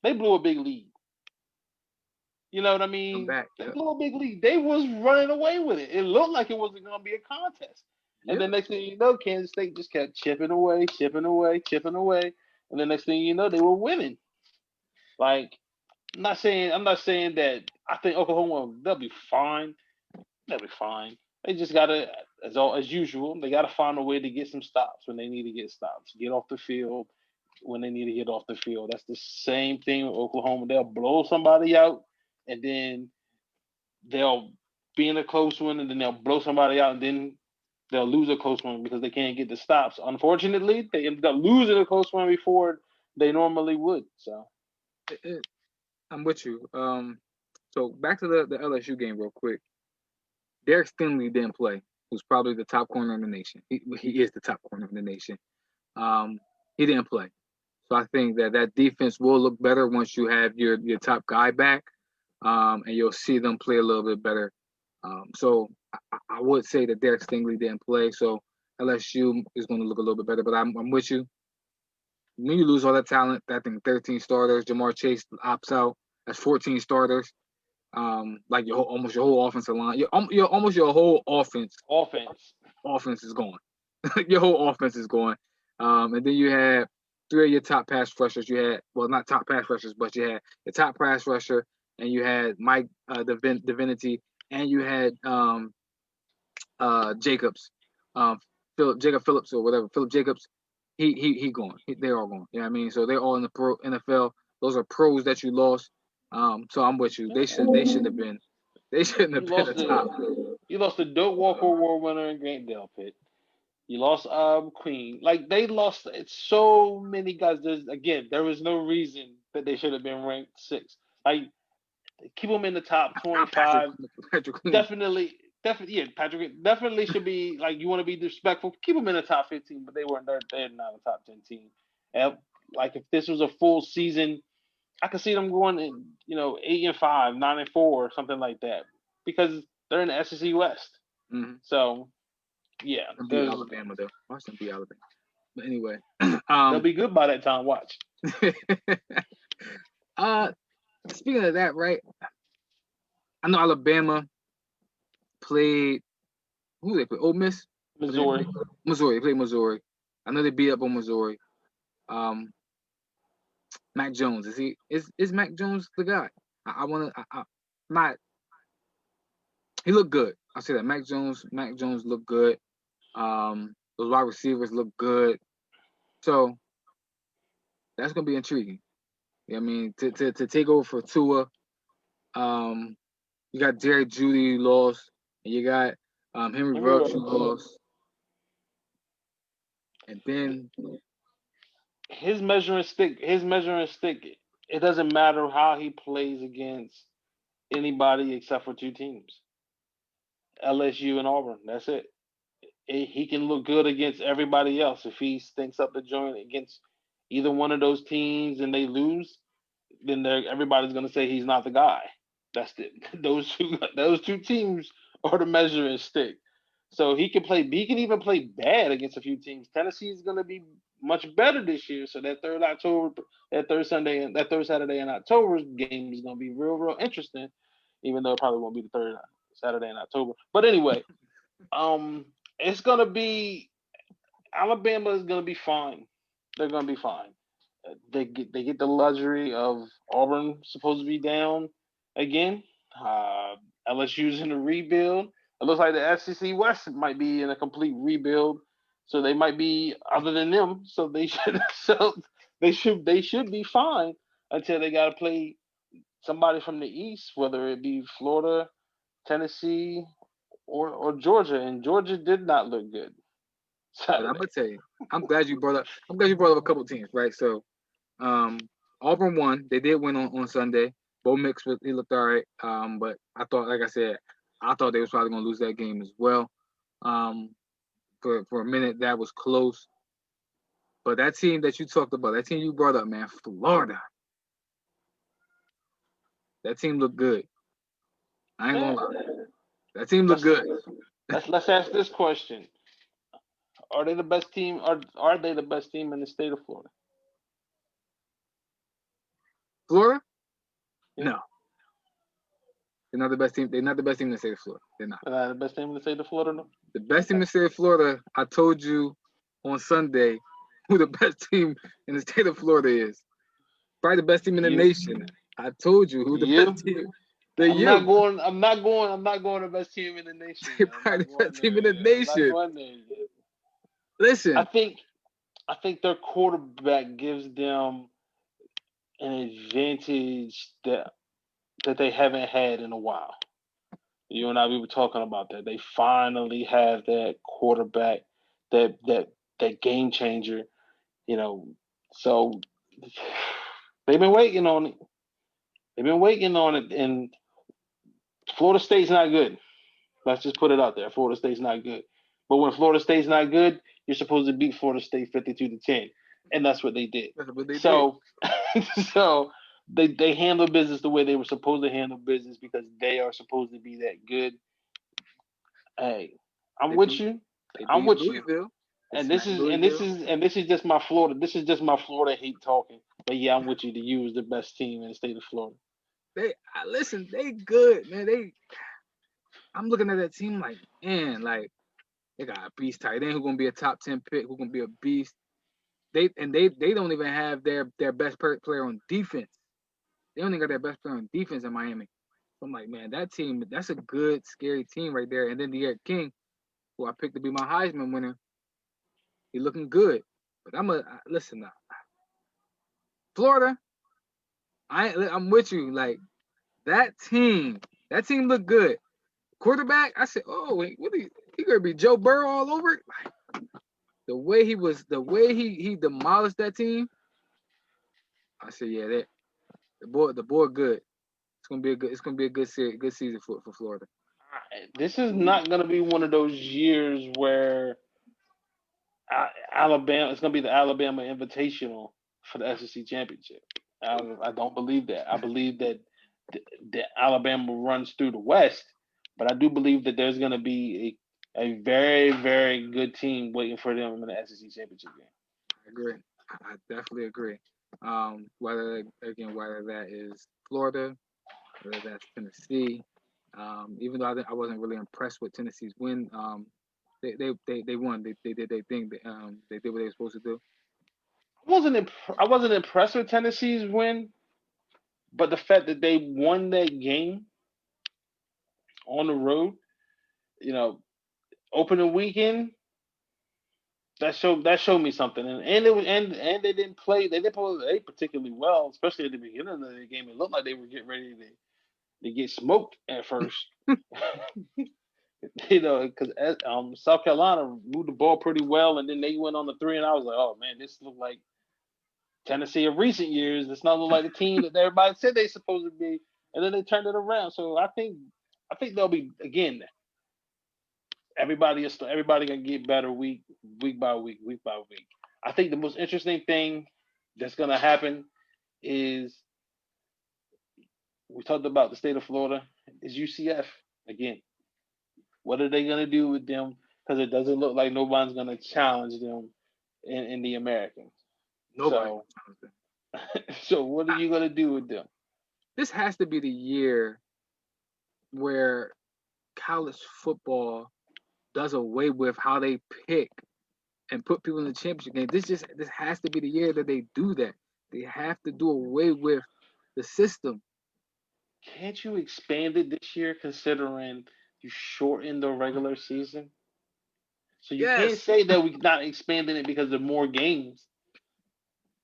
They blew a big lead. You know what I Come mean? back, They yep. blew a big lead. They was running away with it. It looked like it wasn't going to be a contest. And Yep. the next thing you know, Kansas State just kept chipping away, chipping away, chipping away. And the next thing you know, they were winning. Like, I'm not saying that I think Oklahoma, they'll be fine. They'll be fine. They just gotta, as usual, they gotta find a way to get some stops when they need to get stops. Get off the field when they need to get off the field. That's the same thing with Oklahoma. They'll blow somebody out, and then they'll be in a close one, and then they'll blow somebody out, and then they'll lose a close one because they can't get the stops. Unfortunately, they ended up losing a close one before they normally would. So I'm with you. So back to the LSU game real quick. Derek Stingley didn't play, who's probably the top corner in the nation. He is the top corner in the nation. He didn't play. So I think that defense will look better once you have your top guy back, and you'll see them play a little bit better. So I would say that Derek Stingley didn't play, so LSU is going to look a little bit better. But I'm with you. When you lose all that talent, I think 13 starters, Jamar Chase opts out. That's 14 starters. Like almost your whole offensive line, almost your whole offense is gone. Your whole offense is gone. And then you had 3 of your top pass rushers. You had, well, not top pass rushers, but you had the top pass rusher, and you had Mike Divinity, and you had Jacobs, Jacob Phillips or whatever, Philip Jacobs. He gone. They're all gone. You know what I mean? So they're all in the pro NFL. Those are pros that you lost. So I'm with you. They shouldn't have been. They shouldn't have been the top. You lost the Doak Walker Award winner in Grant Delpit. You lost Queen. Like they lost so many guys. There was no reason that they should have been ranked 6. Like keep them in the top 25. Patrick Queen. Definitely, yeah. Patrick definitely should be like you want to be respectful. Keep them in the top 15, but they weren't there. They're not a top 10 team. And like if this was a full season, I could see them going in, 8-5, 9-4, or something like that, because they're in the SEC West. Mm-hmm. So, yeah, Beat Alabama though. Watch them beat Alabama. But anyway, they'll be good by that time. Watch. Speaking of that, right? I know Alabama played. Who they play? Ole Miss. Missouri. Missouri. They played Missouri. I know they beat up on Missouri. Um, Mac Jones is Mac Jones the guy? I want to. Not he looked good. I'll say that Mac Jones looked good. Those wide receivers look good. So that's gonna be intriguing. I mean, to take over for Tua, um, you got Jerry Judy you lost, and you got Henry Ruggs you lost, and then his measuring stick. It doesn't matter how he plays against anybody except for two teams, LSU and Auburn. That's it. He can look good against everybody else. If he stinks up the joint against either one of those teams and they lose, then everybody's going to say he's not the guy. That's the those two teams are the measuring stick. So he can play. He can even play bad against a few teams. Tennessee is going to be much better this year. So that third Sunday, and that third Saturday in October's game is going to be real interesting. Even though it probably won't be the third Saturday in October. But anyway, it's going to be Alabama is going to be fine. They're going to be fine. They get the luxury of Auburn supposed to be down again. LSU's in a rebuild. It looks like the SEC West might be in a complete rebuild, so they might be other than them. So they should they should be fine until they got to play somebody from the East, whether it be Florida, Tennessee, or Georgia. And Georgia did not look good but I'm Saturday. gonna tell you, I'm glad you brought up. I'm glad you brought up a couple teams, right? So, um, Auburn won. They did win on Sunday. Bo Mix he looked all right. But I thought, like I said, I thought they was probably gonna lose that game as well. Um, for a minute that was close. But that team that you talked about, that team you brought up, man, Florida, that team looked good. I ain't gonna Yeah. lie, that team looked Let's good. let's ask this question: Are they the best team? Are they the best team in the state of Florida? Florida, Yeah, no, they're not the best team. They're not the best team in the state of Florida. They're not. the best team in the state of Florida. No? The best team in Okay. the state of Florida, I told you on Sunday who the best team in the state of Florida is. Probably the best team in the You, nation. I told you who the best you. team. They're I'm not you. going. I'm not going. I'm not going to the best team in the nation They're yet. I'm probably not the going best team in there the yet. I'm not nation. going there yet. I Listen, think. I think their quarterback gives them an advantage that they haven't had in a while. You and I, we were talking about that. They finally have that quarterback, that that that game changer. You know, so they've been waiting on it. They've been waiting on it, and Florida State's not good. Let's just put it out there. Florida State's not good. But when Florida State's not good, you're supposed to beat Florida State 52-10, and that's what they did. that's what they did. So, so they handle business the way they were supposed to handle business because they are supposed to be that good. Hey, I'm They with beat you. they I'm beat with you. Louisville. They And this smacked is and this Louisville. is and this is just my Florida. This is just my Florida hate talking. But yeah, I'm with you. The U is the best team in the state of Florida. Listen, they good, man. I'm looking at that team like, man, like they got a beast tight end who gonna be a top 10 pick, who gonna be a beast. They don't even have their best player on defense. They only got their best player on defense in Miami. So I'm like, man, that team, that's a good, scary team right there. And then De'Aaron King, who I picked to be my Heisman winner, he looking good. But listen now, Florida, I'm with you. Like that team looked good. Quarterback, I said, oh, wait, he gonna be Joe Burrow all over it? Like, the way he demolished that team. I said, yeah, the boy good. It's gonna be a good season for Florida. This is not going to be one of those years where Alabama. It's going to be the Alabama Invitational for the SEC championship. I don't believe that. I believe that the Alabama runs through the West, but I do believe that there's going to be a very good team waiting for them in the SEC championship game. I agree. I definitely agree. Whether that is Florida, whether that's Tennessee, even though I wasn't really impressed with Tennessee's win, they won. They did their thing. They did what they were supposed to do. I wasn't impressed with Tennessee's win, but the fact that they won that game on the road, you know, opening weekend, that showed me something, and it was and they didn't play particularly well, especially at the beginning of the game. It looked like they were getting ready to get smoked at first. Because South Carolina moved the ball pretty well, and then they went on the three, and I was like, oh man, this looked like Tennessee of recent years. It's not look like the team that everybody said they supposed to be, and then they turned it around. So I think they'll be again. Everybody gonna get better week by week, week by week. I think the most interesting thing that's gonna happen is we talked about the state of Florida is UCF again. What are they gonna do with them? Because it doesn't look like nobody's gonna challenge them in the Americans. Nobody. So, so what are you gonna do with them? This has to be the year where college football does away with how they pick and put people in the championship game. This has to be the year that they do that. They have to do away with the system. Can't you expand it this year, considering you shortened the regular season? So you can't Yes. say that we're not expanding it because of more games.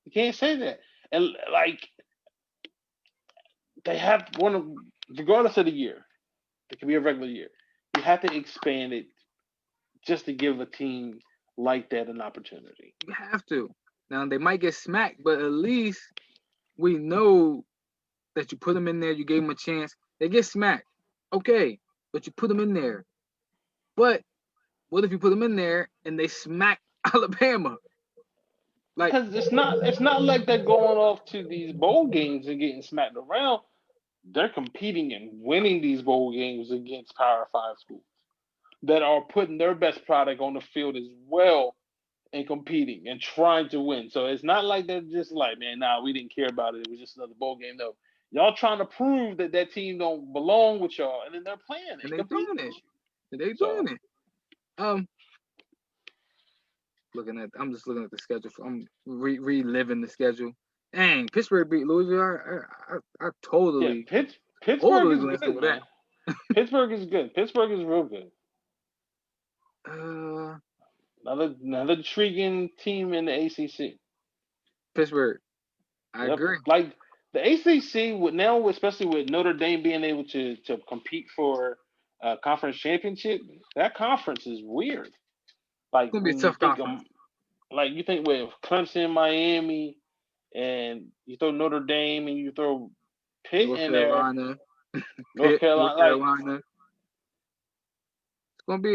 You can't say that. And like they have one of, regardless of the year, it could be a regular year. You have to expand it just to give a team like that an opportunity. You have to. Now they might get smacked, but at least we know that you put them in there, you gave them a chance. They get smacked. Okay, but you put them in there. But what if you put them in there and they smack Alabama? Like, Because it's not like they're going off to these bowl games and getting smacked around. They're competing and winning these bowl games against Power Five schools that are putting their best product on the field as well and competing and trying to win. So it's not like they're just like, man, nah, we didn't care about it. It was just another bowl game. No, y'all trying to prove that that team don't belong with y'all, and then they're playing and and they competing doing with it. you. And they So doing it. Um, I'm just looking at the schedule. I'm reliving the schedule. Dang, Pittsburgh beat Louisville. I yeah, totally, Pittsburgh totally is glanced good, over that. man. Pittsburgh is good. Pittsburgh is real good. Uh, Another intriguing team in the ACC. Pittsburgh. I Yep. agree. Like the ACC would now, especially with Notre Dame being able to compete for a conference championship, that conference is weird. It's Like gonna be a when you tough think conference. like you think with Clemson, Miami, and you throw Notre Dame and you throw Pitt North in there, Carolina, North North Carolina, like Carolina.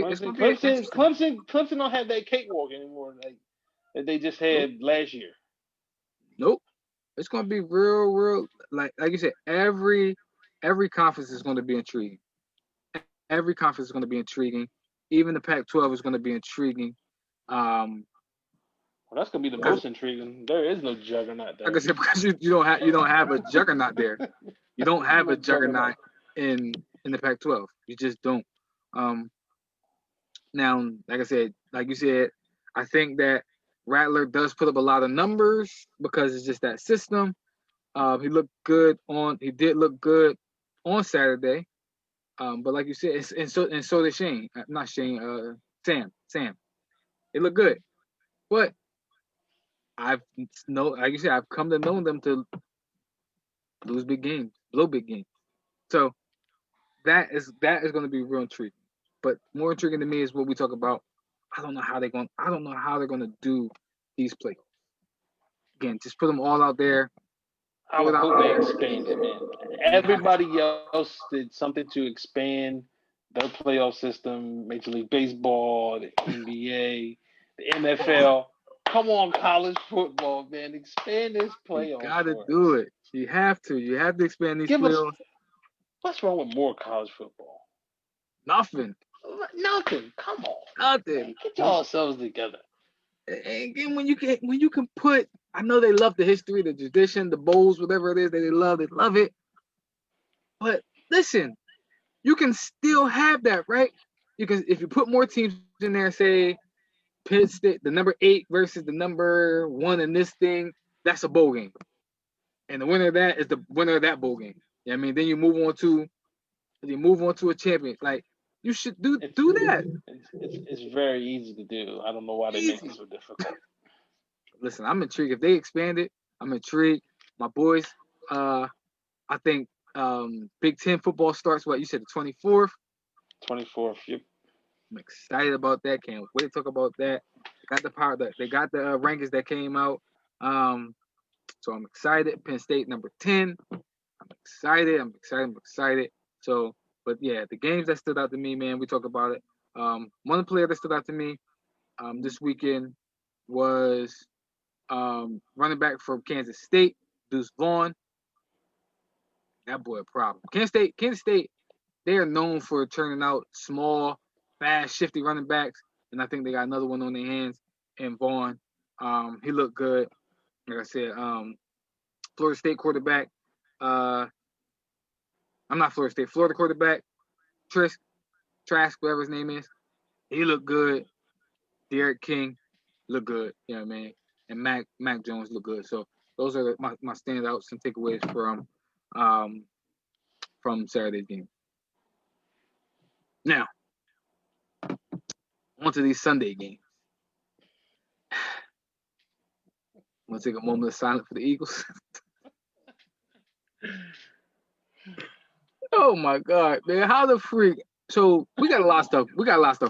It's Clemson, gonna be Clemson, interesting. Clemson, Clemson don't have that cakewalk anymore like that they just Nope. had last year. Nope. It's gonna be real. Like you said, every conference is gonna be intriguing. Every conference is gonna be intriguing. Even the Pac-12 is gonna be intriguing. Um, Well, that's gonna be the because most intriguing. There is no juggernaut like I there. said, because you don't have a juggernaut there. You don't There's have no a juggernaut. juggernaut in the Pac-12. You just don't. Um, Now, like I said, like you said, I think that Rattler does put up a lot of numbers because it's just that system. He did look good on Saturday. But like you said, and so did Shane. Not Shane. Sam. They look good. But like you said, I've come to know them to lose big games, blow big games. So that is going to be real intriguing. But more intriguing to me is what we talk about. I don't know how they're going to do these playoffs. Again, just put them all out there. I Throw it out hope they there. expand it, man. You have to. Everybody else did something to expand their playoff system. Major League Baseball, the NBA, the NFL. Come on, college football, man. Expand this You playoffs got to for do us. it. You have to. You have to expand these Give us playoffs. what's wrong with more college football? Nothing. Nothing. Come on, Nothing. man. Get yourselves together. And again, when you can put, I know they love the history, the tradition, the bowls, whatever it is that they love it. But listen, you can still have that, right? You can if you put more teams in there, say Penn State, the number 8 versus the number 1 in this thing, that's a bowl game. And the winner of that is the winner of that bowl game. You know what I mean? Then you move on to a champion. Like, you should do that. It's very easy to do. I don't know why they make it so difficult. Listen, I'm intrigued. If they expand it, I'm intrigued. My boys, I think Big Ten football starts what you said, the 24th. 24th. Yep. I'm excited about that. Can't wait to talk about that. They got the rankings that came out. So I'm excited. Penn State number 10. I'm excited. So, but yeah, the games that stood out to me, man, we talk about it. One player that stood out to me this weekend was running back from Kansas State, Deuce Vaughn. That boy a problem. Kansas State, they are known for turning out small, fast, shifty running backs, and I think they got another one on their hands. And Vaughn, he looked good. Like I said, Florida State quarterback. I'm not Florida State. Florida quarterback, Trask, whatever his name is. He looked good. Derek King looked good. You know what I mean? And Mac Jones looked good. So those are my standouts and takeaways from Saturday's game. Now, on to these Sunday games. Want to take a moment of silence for the Eagles? Oh my God, man! How the freak? So we got a lot of stuff.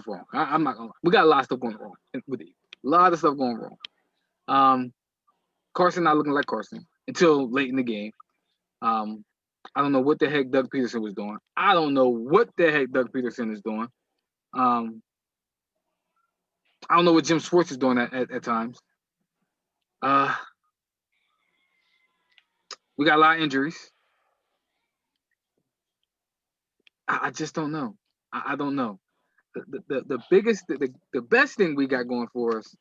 Wrong. I'm not gonna. We got a lot of stuff going wrong with it. A lot of stuff going wrong. Carson not looking like Carson until late in the game. I don't know what the heck Doug Peterson was doing. I don't know what the heck Doug Peterson is doing. I don't know what Jim Schwartz is doing at times. We got a lot of injuries. I just don't know. I don't know. The biggest, the best thing we got going for us,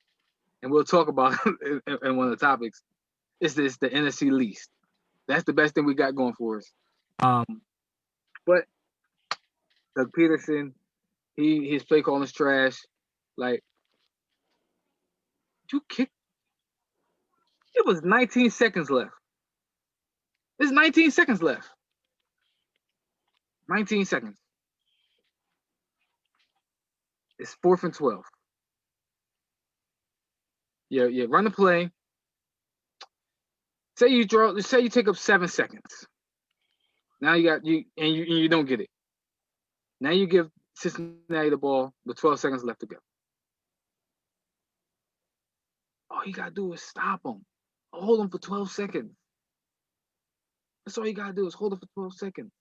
and we'll talk about in one of the topics, is the NFC least. That's the best thing we got going for us. But Doug Peterson, his play calling is trash. Like, you kicked. It was 19 seconds left. There's 19 seconds left. 19 seconds. It's 4th and 12. Yeah, run the play. Say you take up 7 seconds. Now you don't get it. Now you give Cincinnati the ball with 12 seconds left to go. All you gotta do is stop them. Hold them for 12 seconds. That's all you gotta do is hold them for 12 seconds.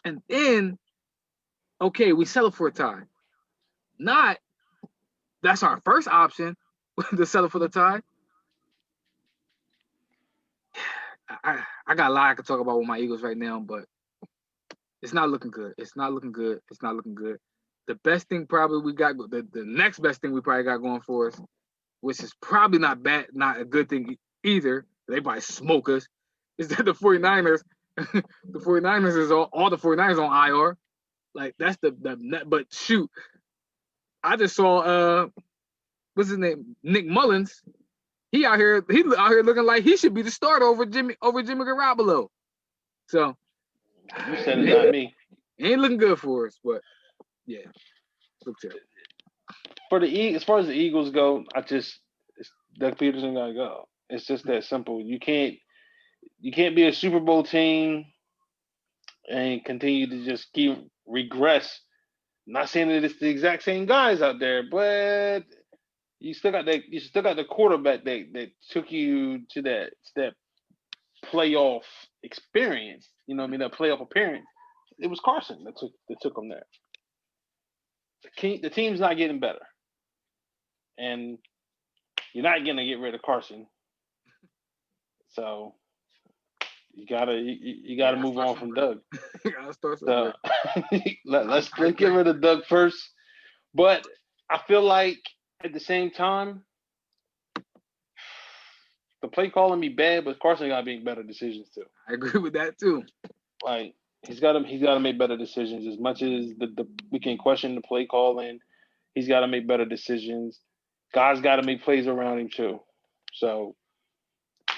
And then, okay, we settle for a tie. Not, that's our first option, to settle for the tie. I got a lot I could talk about with my Eagles right now, but it's not looking good. It's not looking good. The best thing probably we got, the next best thing we probably got going for us, which is probably not bad, not a good thing either. They probably smoke us, is that the 49ers, the 49ers is all the 49ers on IR. Like, that's but shoot. I just saw what's his name? Nick Mullins. He out here looking like he should be the starter over Jimmy Garoppolo. So you said it, not me. Ain't looking good for us, but yeah. Look terrible. As far as the Eagles go, Doug Peterson gotta go. It's just that simple. You can't be a Super Bowl team and continue to just regress. I'm not saying that it's the exact same guys out there, but you still got the quarterback that took you to that playoff experience. You know what I mean? That playoff appearance. It was Carson that took him there. The team's not getting better, and you're not gonna get rid of Carson. So you gotta move on from Doug. So, let's get rid of Doug first. But I feel like at the same time, the play calling be bad, but Carson got to make better decisions too. I agree with that too. Like, he's got to make better decisions. As much as we can question the play calling, he's got to make better decisions. guys got to make plays around him too. So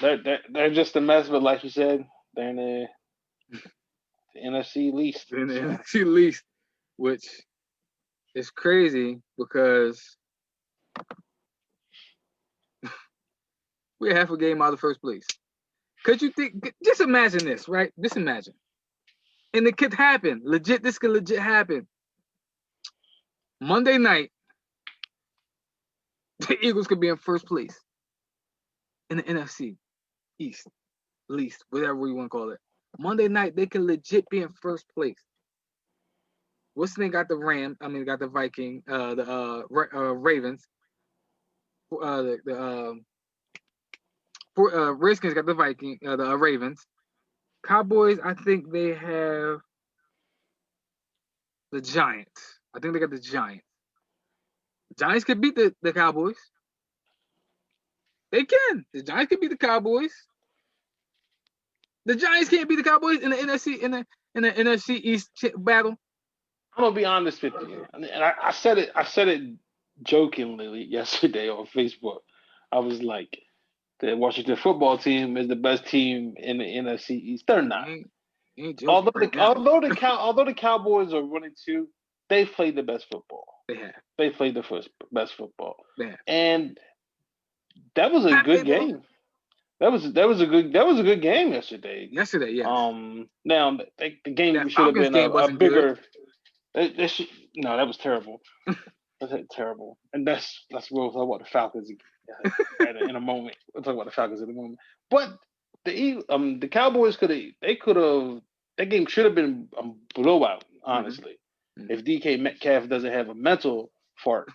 they're just a mess. But like you said, they're in the NFC least. in the So. NFC least, which is crazy because we're half a game out of first place. Could you think? Just imagine this, right? Just imagine, and it could happen. Legit, this could legit happen. Monday night, the Eagles could be in first place in the NFC East, least, whatever you want to call it. Monday night, they could legit be in first place. What's the name? Got the Rams. I mean, got the Viking, the Ravens. Redskins got the Viking, the Ravens. Cowboys, I think they have the Giants. I think they got the Giants. The Giants could beat the Cowboys. They can. The Giants could beat the Cowboys. The Giants can't beat the Cowboys in the NFC East battle. I'm gonna be honest with you, and I said it jokingly yesterday on Facebook. I was like, the Washington football team is the best team in the NFC East. They're not. Although the Cowboys are 1-2, they played the best football. They have. They played the best football. Yeah. And that was a good game. That was a good game yesterday. Yesterday, yes. Now the game should have been a bigger. That was terrible. That's terrible. And we'll talk about the Falcons in a moment. We'll talk about the Falcons in a moment. But the Cowboys that game should have been a blowout, honestly. Mm-hmm. If DK Metcalf doesn't have a mental fart,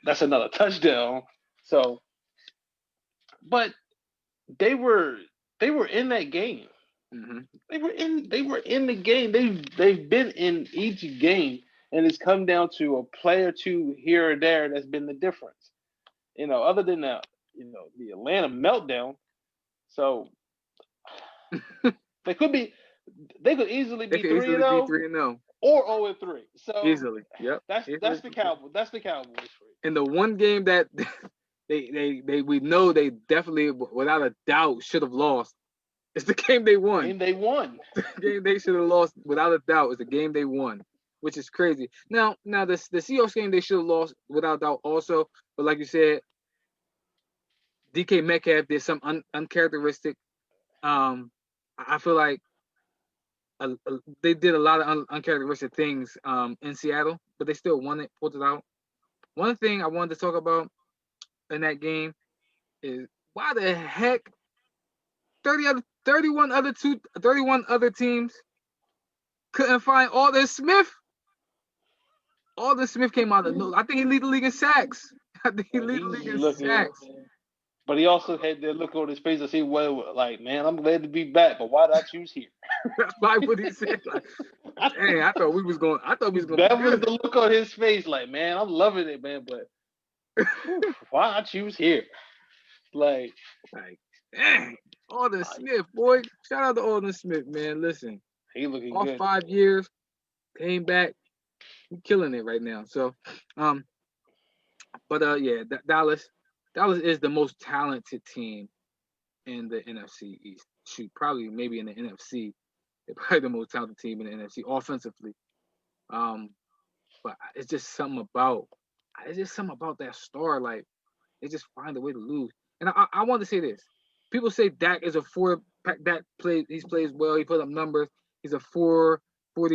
that's another touchdown. So, but they were in that game. Mm-hmm. They were in the game. They've been in each game, and it's come down to a play or two here or there that's been the difference. Other than the Atlanta meltdown. So they could easily be 3-0 or 0-3. So easily, yep. That's the Cowboys. That's the Cowboys. In the one game that we know they definitely, without a doubt, should have lost. It's the game they won. The game they should have lost without a doubt is the game they won, which is crazy. Now the Seahawks game they should have lost without doubt also. But like you said, DK Metcalf did some uncharacteristic. I feel like they did a lot of uncharacteristic things in Seattle, but they still won it, pulled it out. One thing I wanted to talk about in that game is why the heck 31 other teams couldn't find Aldon Smith. Aldon Smith came out of I think he lead the league in sacks. But he also had the look on his face and say, "Well, like, man, I'm glad to be back, but why did I choose here?" That's probably what he said. Like, dang, I thought we was going. That was the look on his face, like, man, I'm loving it, man, but why I choose here? Like, dang, Aldon Smith, boy. Shout out to Aldon Smith, man. Listen, he looking all good. 5 years, came back, he's killing it right now. So, Dallas is the most talented team in the NFC East. Shoot, probably maybe in the NFC. They're probably the most talented team in the NFC offensively. But it's just something about that star. Like, they just find a way to lose. And I want to say this. People say Dak is he plays well, he put up numbers. He's a $40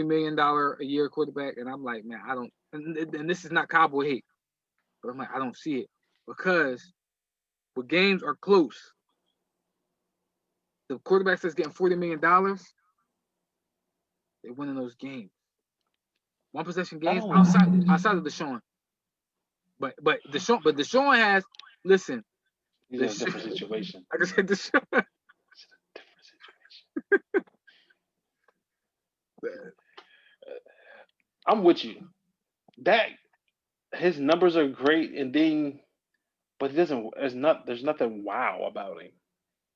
million a year quarterback. And I'm like, man, I don't, and this is not Cowboy hate. But I'm like, I don't see it. Because when games are close, the quarterback that's getting $40 million, they're winning those games. One possession games outside of Deshaun. But Deshaun has, listen. It's a different situation. Like I said, Deshaun. It's a different situation. I'm with you. Dak, his numbers are great, but there's nothing wow about him.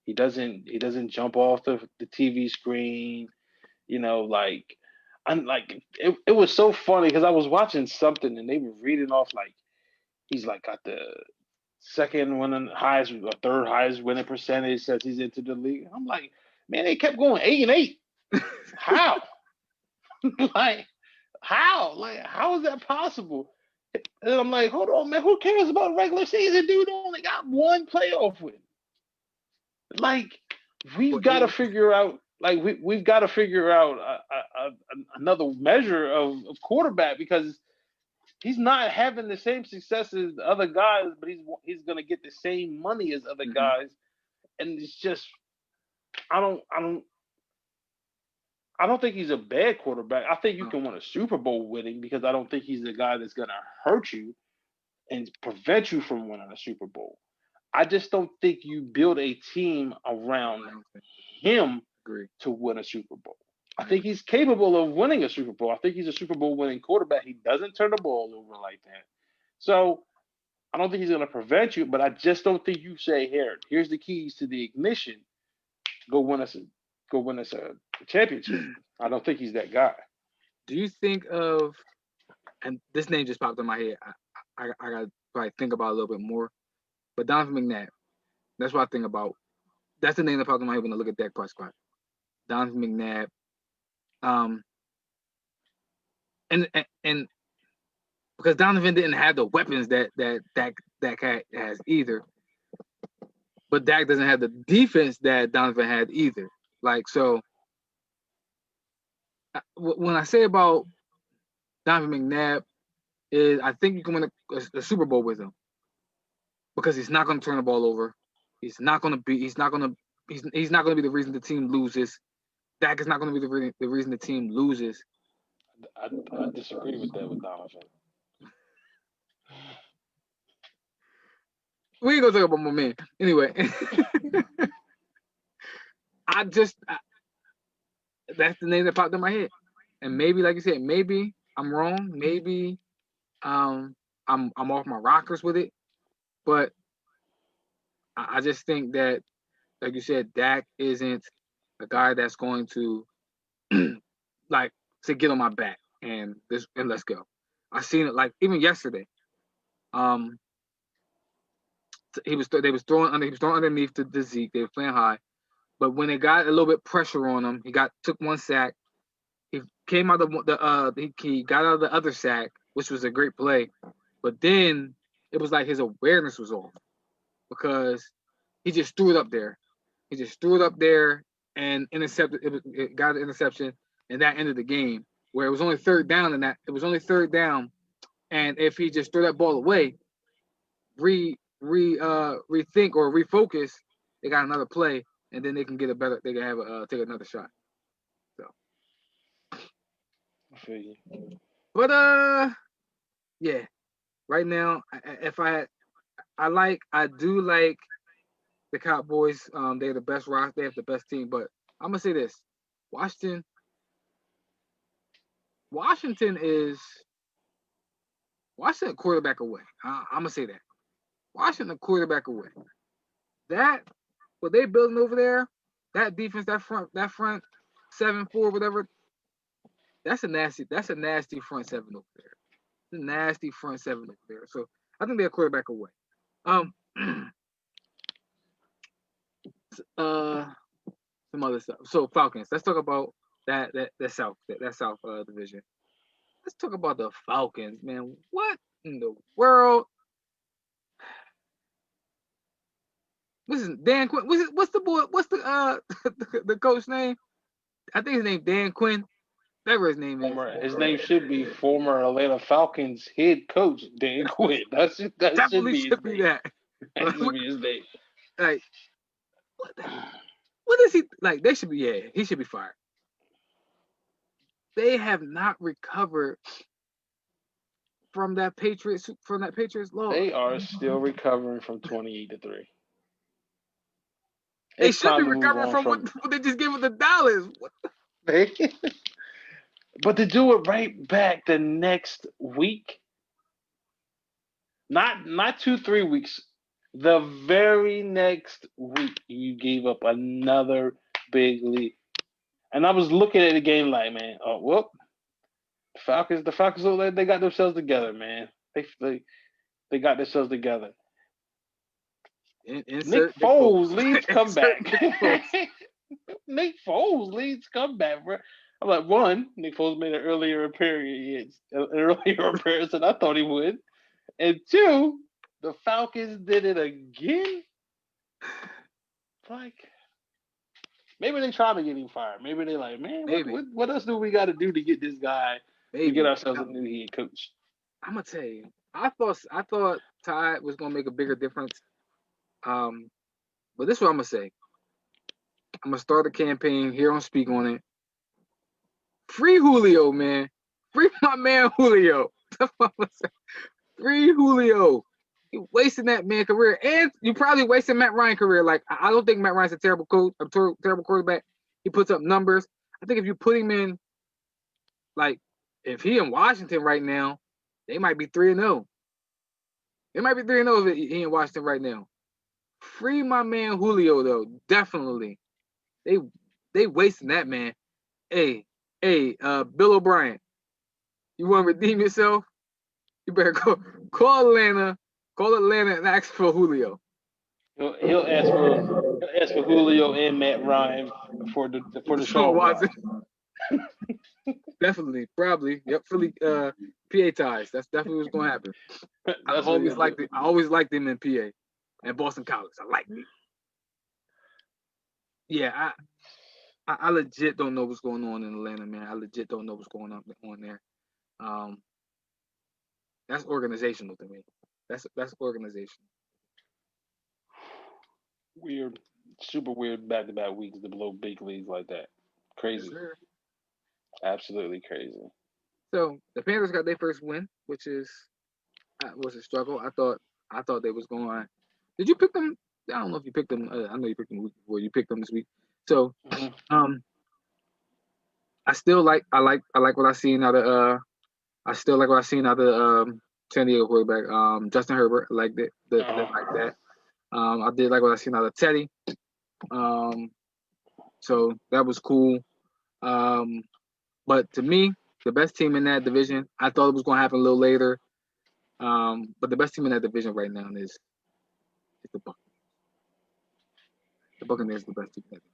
He doesn't jump off the TV screen, like, I'm like, it was so funny because I was watching something and they were reading off, like, he's like got the second winning highest or third highest winning percentage since he's into the league. I'm like, man, they kept going 8-8. How? like, how? Like, how is that possible? And I'm like, hold on, man, who cares about regular season? Dude only got one playoff win. Like, we've got to figure out. Like, we've got to figure out another measure of quarterback because he's not having the same success as the other guys, but he's gonna get the same money as other guys, and it's just I don't think he's a bad quarterback. I think you can win a Super Bowl with him because I don't think he's the guy that's gonna hurt you and prevent you from winning a Super Bowl. I just don't think you build a team around him to win a Super Bowl. I think he's capable of winning a Super Bowl. I think he's a Super Bowl winning quarterback. He doesn't turn the ball over like that. So I don't think he's going to prevent you, but I just don't think you say, here's the keys to the ignition. Go win us a championship. I don't think he's that guy. Do you think of, and this name just popped in my head. I got to probably think about it a little bit more. But Donovan McNabb, that's what I think about. That's the name that popped in my head when I look at Dak Prescott. Donovan McNabb. And because Donovan didn't have the weapons that Dak has either, but Dak doesn't have the defense that Donovan had either. Like, so when I say about Donovan McNabb, is I think you can win a Super Bowl with him because he's not going to turn the ball over. He's not going to be the reason the team loses. Dak is not going to be the reason the team loses. I disagree with that with Donovan. We ain't gonna talk about my man. Anyway, that's the name that popped in my head. And maybe, like you said, maybe I'm wrong. Maybe I'm off my rockers with it. But I just think that, like you said, Dak isn't a guy that's going to like say get on my back and let's go. I seen it like even yesterday. He was throwing underneath the Zeke. They were playing high, but when they got a little bit pressure on him, he took one sack. He came out he got out of the other sack, which was a great play. But then it was like his awareness was off because he just threw it up there. He just threw it up there and intercepted. It got an interception, and that ended the game. Where it was only third down, and if he just threw that ball away, rethink or refocus, they got another play, and then they can get a better. They can have take another shot. So, I feel you. But yeah. Right now, I do like the Cowboys. They're the best roster. They have the best team. But I'm gonna say this: Washington is a quarterback away. I'm gonna say that. Washington a quarterback away. That what they building over there, that defense, that front 7-4, whatever. That's a nasty front seven over there. It's a nasty front seven over there. So I think they're a quarterback away. Some other stuff. So Falcons. Let's talk about that South division. Let's talk about the Falcons, man. What in the world? Listen, Dan Quinn. What's the boy? What's the the coach name? I think his name Dan Quinn. Whatever his name is. His name should be former Atlanta Falcons head coach Dan Quinn. That should be that. That should be his name. Like, what is he like? They should be. Yeah, he should be fired. They have not recovered from that Patriots loss. They are still recovering from 28-3. They should be recovering from what they just gave with the Dallas. But to do it right back the next week, not 2-3 weeks, the very next week you gave up another big lead. And I was looking at the game like, man, the Falcons look like they got themselves together, man. They got themselves together. Nick Insert Foles leads Insert comeback. Nick Foles leads comeback, bro. I'm like, one, Nick Foles made an earlier appearance than I thought he would, and two, the Falcons did it again. Like, maybe they try to get him fired. Maybe they like, man, what else do we got to do to get this guy to get ourselves a new head coach? I'm gonna tell you, I thought Ty was gonna make a bigger difference. But this is what I'm gonna say. I'm gonna start a campaign here on Speak on It. Free Julio, man. Free my man Julio. That's what I'm gonna say. Free Julio. You wasting that man career, and you probably wasting Matt Ryan's career. Like, I don't think Matt Ryan's a terrible coach, terrible quarterback. He puts up numbers. I think if you put him in, like, if he in Washington right now, they might be 3-0. They might be 3-0 if he in Washington right now. Free my man Julio though, definitely. They wasting that man. Hey, Bill O'Brien, you want to redeem yourself? You better call Atlanta and ask for Julio. He'll ask for Julio and Matt Ryan for the Deshaun Watson. Definitely, probably. Yep, Philly PA ties. That's definitely what's gonna happen. I always liked him in PA and Boston College. I like it. Yeah, I legit don't know what's going on in Atlanta, man. I legit don't know what's going on there. That's organizational to me. That's organization. Weird, super weird back-to-back weeks to blow big leads like that. Crazy. Yes, absolutely crazy. So the Panthers got their first win, which was a struggle. I thought they was going. Did you pick them? I don't know if you picked them. I know you picked them the week before. You picked them this week. So, I still like what I seen out of San Diego quarterback Justin Herbert. I liked it. Like that. I did like what I seen out of Teddy. So that was cool. But to me, the best team in that division, I thought it was going to happen a little later. But the best team in that division right now is the Buccaneers. The Buccaneers is the best team in that division.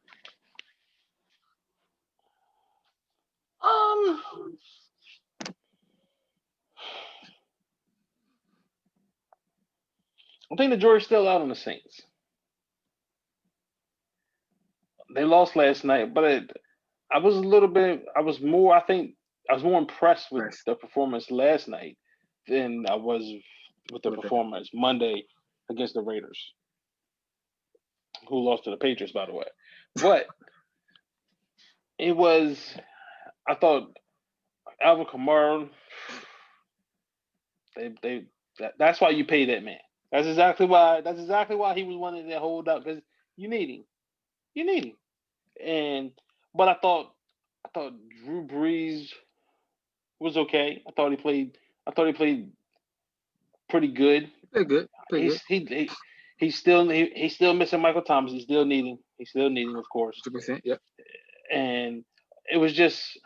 I think the jury's still out on the Saints. They lost last night, but I was more impressed with the performance last night than I was with the performance Monday against the Raiders, who lost to the Patriots, by the way. But I thought Alvin Kamara, that's why you pay that man. That's exactly why he was one that hold up, because you need him. But I thought Drew Brees was okay. I thought he played pretty good. He's still missing Michael Thomas. He's still needing, of course. 100%, yep. And it was just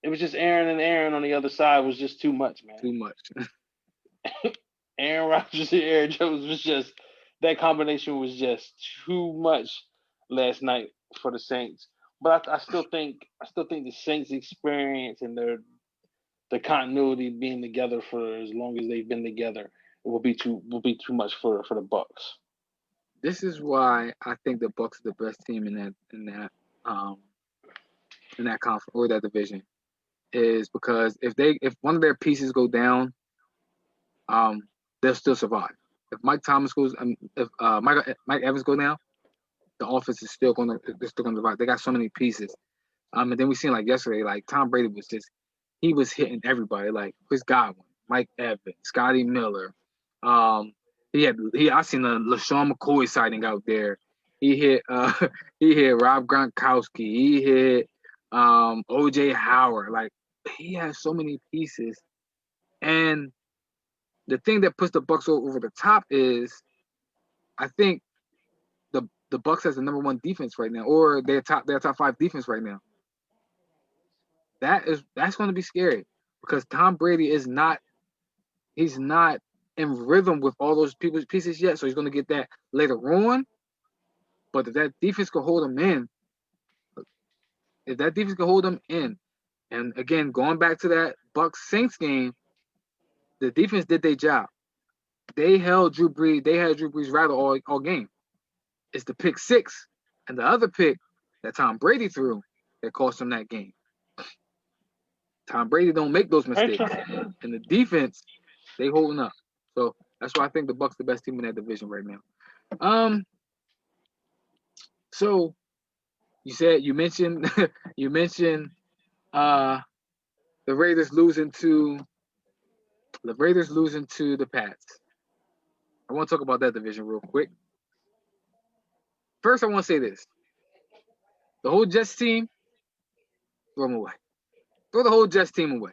Aaron on the other side was just too much, man. Too much. Aaron Rodgers and Aaron Jones was just, that combination was just too much last night for the Saints. But I still think the Saints' experience and the continuity being together for as long as they've been together will be too much for the Bucs. This is why I think the Bucs are the best team in that conference or that division, is because if one of their pieces go down, they'll still survive. If Mike Thomas goes, if Mike Evans go down, the offense is still going to survive. They got so many pieces. And then we seen like yesterday, like Tom Brady he was hitting everybody, like Chris Godwin, Mike Evans, Scotty Miller. I seen the LaShawn McCoy sighting out there. He hit Rob Gronkowski. He hit OJ Howard. Like, he has so many pieces. And the thing that puts the Bucs over the top is, I think the Bucs has the number one defense right now, or their top 5 defense right now. That's going to be scary, because Tom Brady he's not in rhythm with all those pieces yet, so he's going to get that later on. But if that defense can hold him in, and again, going back to that Bucks Saints game, the defense did their job. They held Drew Brees. They had Drew Brees rather all game. It's the pick six and the other pick that Tom Brady threw that cost him that game. Tom Brady don't make those mistakes, and the defense they holding up. So that's why I think the Bucks the best team in that division right now. So you mentioned the Raiders losing to the Pats. I want to talk about that division real quick. First, I want to say this: the whole Jets team, throw them away. Throw the whole Jets team away.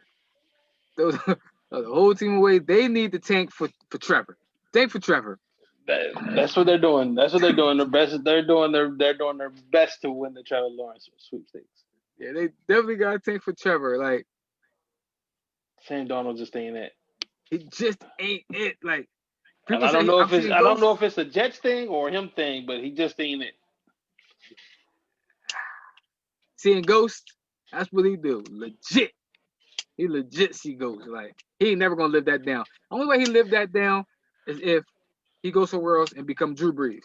Throw the whole team away. They need to tank for Trevor. Tank for Trevor. That's what they're doing. That's what they're doing. They're doing their best to win the Trevor Lawrence sweepstakes. Yeah, they definitely got to tank for Trevor. Like Sam Darnold just ain't it. He just ain't it. Like and I don't know if it's a Jets thing or him thing, but he just ain't it. Seeing ghosts, that's what he do. Legit. He legit see ghosts. Like he ain't never gonna live that down. The only way he lived that down is if he goes somewhere else and become Drew Brees.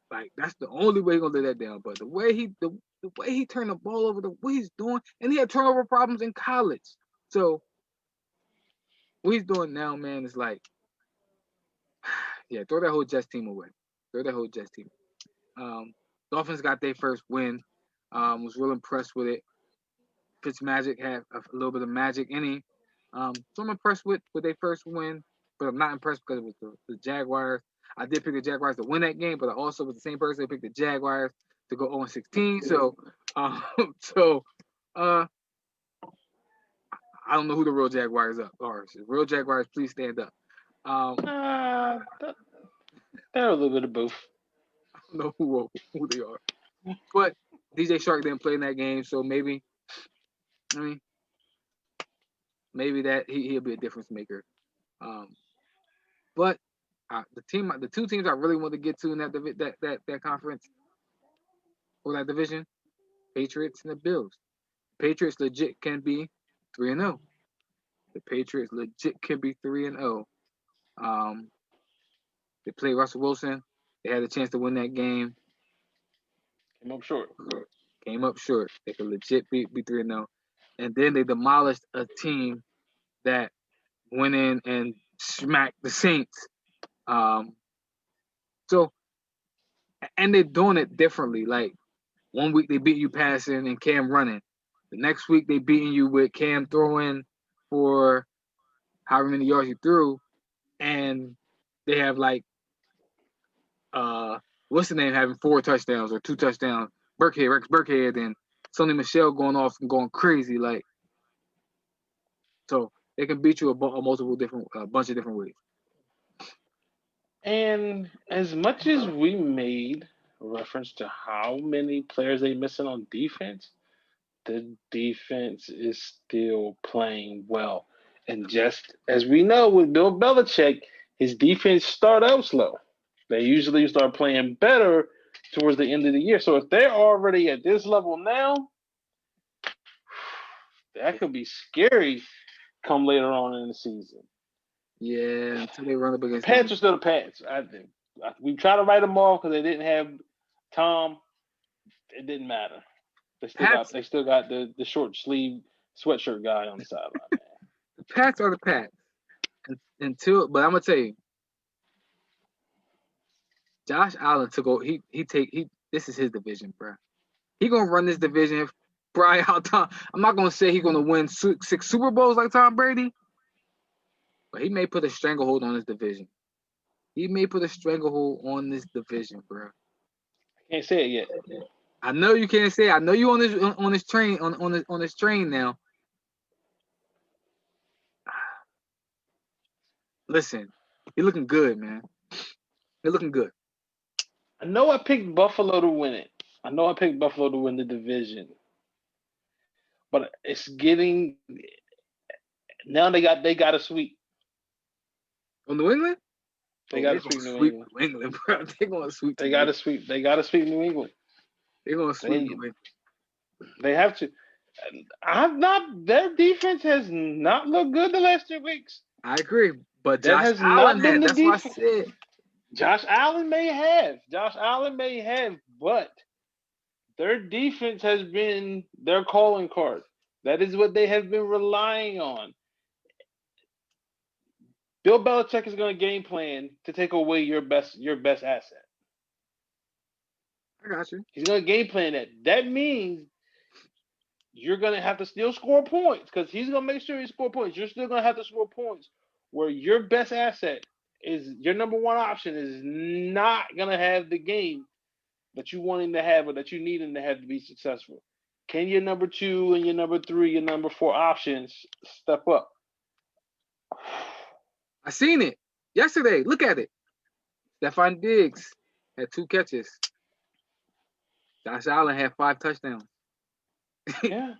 Like that's the only way he's gonna live that down. But the way he turned the ball over, the way he's doing, and he had turnover problems in college. So what he's doing now, man, is like, yeah, throw that whole Jets team away. Throw that whole Jets team. Dolphins got their first win. Was real impressed with it. Fitzmagic had a little bit of magic in him. So I'm impressed with their first win, but I'm not impressed because it was the Jaguars. I did pick the Jaguars to win that game, but I also was the same person that picked the Jaguars to go 0-16. So, I don't know who the real Jaguars are. So real Jaguars, please stand up. They're a little bit of both. I don't know who they are, but DJ Shark didn't play in that game, so maybe that he'll be a difference maker. But the two teams I really want to get to in that conference or that division, Patriots and the Bills. Patriots legit can be 3-0. The Patriots legit can be 3-0. They played Russell Wilson. They had a chance to win that game. Came up short. They could legit be 3-0. And then they demolished a team that went in and smacked the Saints. So, and they're doing it differently. Like, one week they beat you passing and Cam running. The next week they beating you with Cam throwing for however many yards he threw. And they have like, what's the name, having 4 touchdowns or 2 touchdowns. Rex Burkhead, and Sonny Michel going off and going crazy. Like, so they can beat you a bunch of different ways. And as much as we made reference to how many players they missing on defense, the defense is still playing well. And just as we know with Bill Belichick, his defense start out slow. They usually start playing better towards the end of the year. So if they're already at this level now, that could be scary come later on in the season. Yeah, until they run up against Pats are still the Pats. We try to write them off because they didn't have Tom. It didn't matter. They still got the short sleeve sweatshirt guy on the sideline. The Pats are the Pats. But I'm gonna tell you, Josh Allen took over. This is his division, bro. He gonna run this division. Brian, I'm not gonna say he's gonna win 6 Super Bowls like Tom Brady, but he may put a stranglehold on this division. Bro. I can't say it yet. I know you can't say it. I know you on this train now. Listen, you're looking good, man. You're looking good. I know I picked Buffalo to win it. I know I picked Buffalo to win the division. But it's getting now they got a sweep. On New England? They got to sweep New England. New England, bro. They're going to sweep. They got to sweep. They got to sweep New England. They're going to sweep New England. They have to. Their defense has not looked good the last 2 weeks. I agree, but That has not been the that's what I defense. said. Josh Allen may have, but their defense has been their calling card. That is what they have been relying on. Bill Belichick is going to game plan to take away your best asset. I got you. He's going to game plan that. That means you're going to have to still score points because he's going to make sure you score points. You're still going to have to score points where your best asset is your number one option is not going to have the game that you want him to have or that you need him to have to be successful. Can your number 2 and your number 3, your number 4 options step up? I seen it yesterday. Look at it. Stephon Diggs had 2 catches. Josh Allen had 5 touchdowns. Yeah.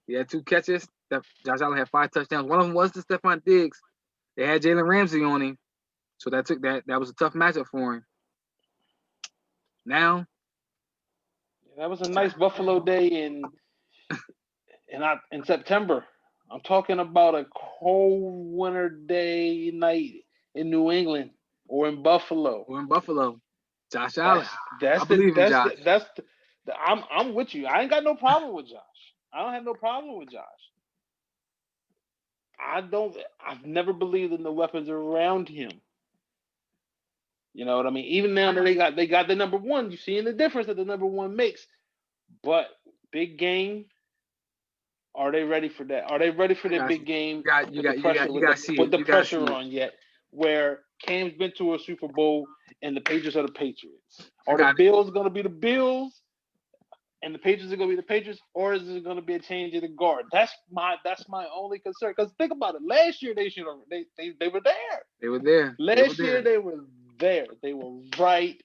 He had 2 catches. Josh Allen had 5 touchdowns. One of them was to Stephon Diggs. They had Jalen Ramsey on him. So that was a tough matchup for him. Now. That was a nice Buffalo day in September. I'm talking about a cold winter day night in New England or in Buffalo. Josh Allen. I'm with you. I ain't got no problem with Josh. I don't have no problem with Josh. I've never believed in the weapons around him. You know what I mean? Even now that they got the number 1, you're seeing the difference that the number 1 makes. But big game, are they ready for that? Are they ready for the big game? You got to see it. With the pressure on yet, where Cam's been to a Super Bowl and the Patriots are the Patriots. Are the Bills going to be the Bills and the Patriots are going to be the Patriots, or is it going to be a change of the guard? That's my only concern. Because think about it. Last year they were there. They were there. Last year they were there. They were right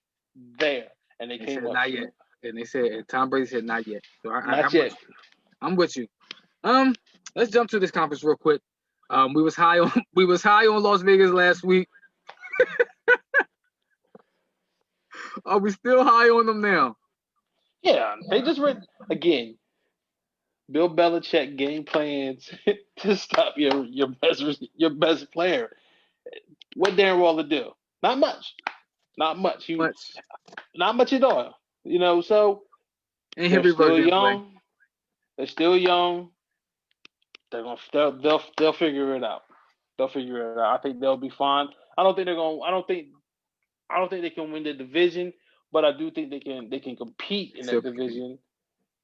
there, and they came up. Not yet. And they said, and Tom Brady said, not yet. So I'm with you. Let's jump to this conference real quick. We was high on Las Vegas last week. Are we still high on them now? Yeah, they just read again. Bill Belichick game plans to stop your best player. What Darren Waller do? Not much. Not much at all. You know, so they're still young. They're still young. They'll figure it out. I think they'll be fine. I don't think they can win the division, but I do think they can compete in that division.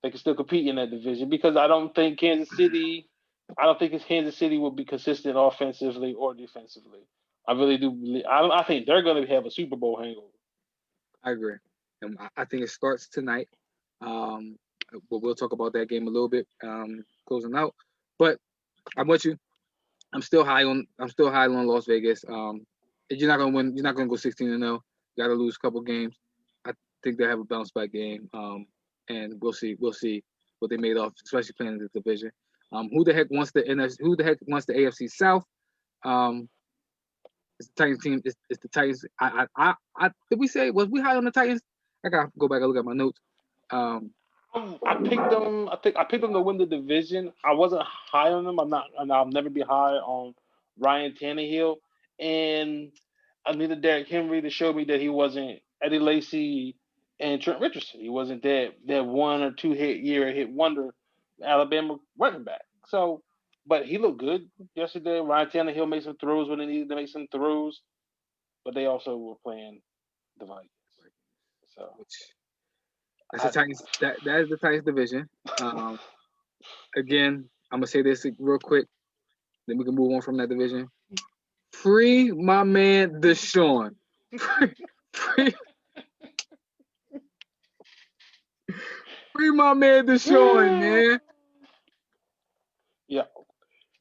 They can still compete in that division because I don't think Kansas City will be consistent offensively or defensively. I really do believe. I think they're going to have a Super Bowl hangover. I agree. And I think it starts tonight. But we'll talk about that game a little bit closing out. But I'm with you. I'm still high on Las Vegas. You're not gonna win. You're not gonna go 16-0. You got to lose a couple games. I think they have a bounce back game. And we'll see what they made of, especially playing in the division. Who the heck wants the AFC South? It's the Titans team. It's the Titans. Did we say, was we high on the Titans? I gotta go back and look at my notes. I picked them. I picked them to win the division. I wasn't high on them. I'll never be high on Ryan Tannehill. And I needed Derrick Henry to show me that he wasn't Eddie Lacy and Trent Richardson. He wasn't that 1 or 2 hit wonder Alabama running back. So, but he looked good yesterday. Ryan Tannehill made some throws when they needed to make some throws, but they also were playing the Vikings. So that's the Titans. That is the Titans division. Again, I'm gonna say this real quick, then we can move on from that division. Free my man Deshaun. Free my man Deshaun, man. Yeah.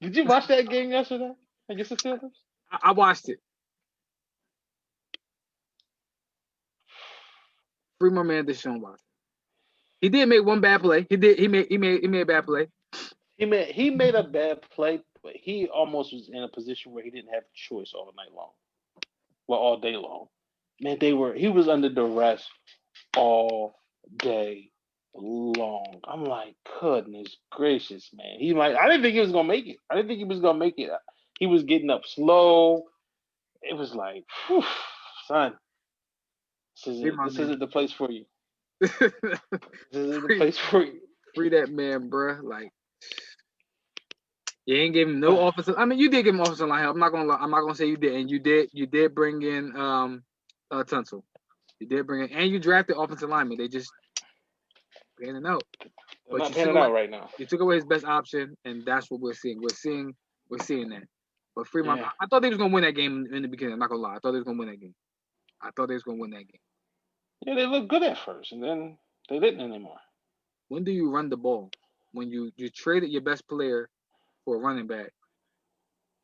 Did you watch that game yesterday against the Steelers? I watched it. Free my man Deshaun Watson. He did make one bad play. He made a bad play. He made a bad play, but he almost was in a position where he didn't have a choice all night long. well, all day long. Man, he was under duress all day long. I'm like, goodness gracious, man. I didn't think he was gonna make it. I didn't think he was gonna make it. He was getting up slow. It was like, whew, son, this isn't the place for you. This isn't the place for you. Free that man, bruh. Like, you ain't give him no offensive. I mean, you did give him offensive line help. I'm not gonna say you didn't. You did bring in Tunsil. You did bring in, and you drafted offensive lineman. They just panning out. They're not panning out right now. You took away his best option, and that's what we're seeing. We're seeing that. But Fremont, I thought they was gonna win that game in the beginning. I'm not gonna lie. I thought they was gonna win that game. Yeah, they looked good at first, and then they didn't anymore. When do you run the ball? When you traded your best player for a running back,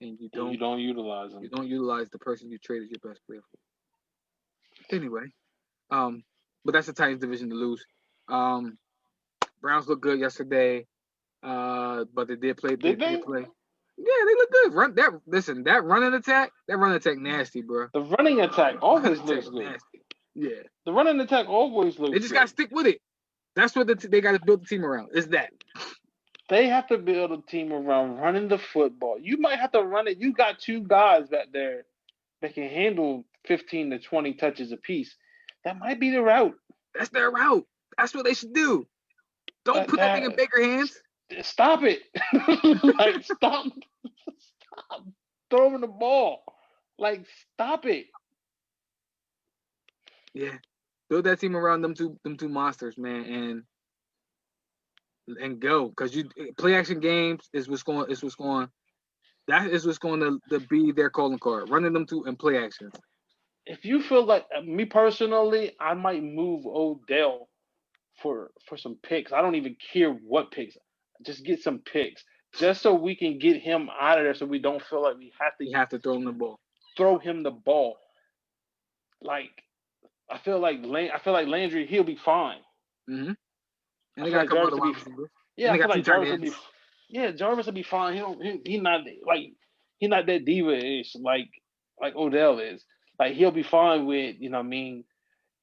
and you don't utilize them. You don't utilize the person you traded your best player for. Anyway, but that's the Titans division to lose. Browns looked good yesterday, but they did play. They did play. Yeah, they look good. That running attack nasty, bro. The running attack always looks good. Nasty. Yeah. The running attack always looks good. They just gotta stick with it. That's what they gotta build the team around. Is that. They have to build a team around running the football. You might have to run it. You got two guys back there that can handle 15 to 20 touches apiece. That might be the route. That's their route. That's what they should do. Don't put that thing in Baker's hands. Stop it. Like, stop throwing the ball. Like, stop it. Yeah. Build that team around them two monsters, man, and go. Because you play action games is what's going to be their calling card. Running them two and play actions. If you feel like me personally, I might move Odell for some picks. I don't even care what picks. Just get some picks, just so we can get him out of there, so we don't feel like we have to throw him the ball. Throw him the ball. Like, I feel like Landry, he'll be fine. Mm-hmm. And they got a couple other wide receivers. Yeah, I feel like Jarvis will be. Yeah, Jarvis will be fine. He's not that diva-ish like Odell is. Like, he'll be fine with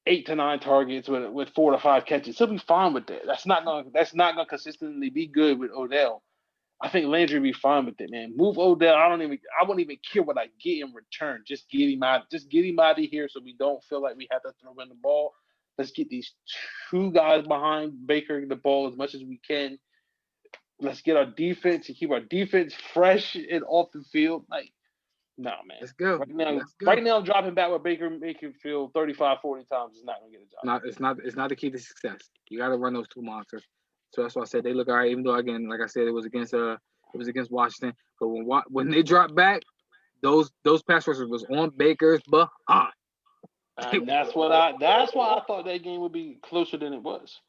8 to 9 targets with 4 to 5 catches. He'll be fine with that. That's not gonna consistently be good with Odell. I think Landry will be fine with it, man. Move Odell. I wouldn't even care what I get in return. Just get him out. Just get him out of here, so we don't feel like we have to throw in the ball. Let's get these two guys behind Baker the ball as much as we can. Let's get our defense and keep our defense fresh and off the field. Like, no, man. Let's go. Right now, dropping back with Baker Mayfield 35, 40 times is not going to get a job. It's not the key to success. You got to run those two monsters. So that's why I said they look all right. Even though, again, like I said, it was against Washington. But when they dropped back, those pass rushers was on Baker's behind. And that's why I thought that game would be closer than it was.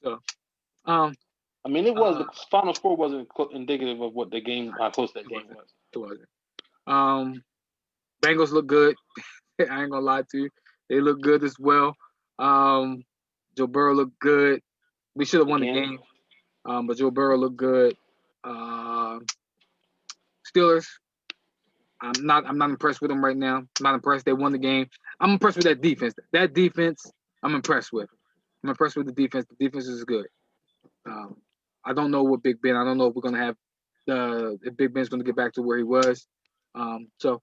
So, I mean, it was the final score wasn't indicative of what how close that game was. It wasn't. Bengals look good. I ain't gonna lie to you. They look good as well. Joe Burrow looked good. We should have won the game. But Joe Burrow looked good. Steelers. I'm not impressed with them right now. I'm not impressed. They won the game. I'm impressed with that defense. That defense, I'm impressed with. I'm impressed with the defense. The defense is good. I don't know what Big Ben. I don't know if we're gonna have if Big Ben's gonna get back to where he was. So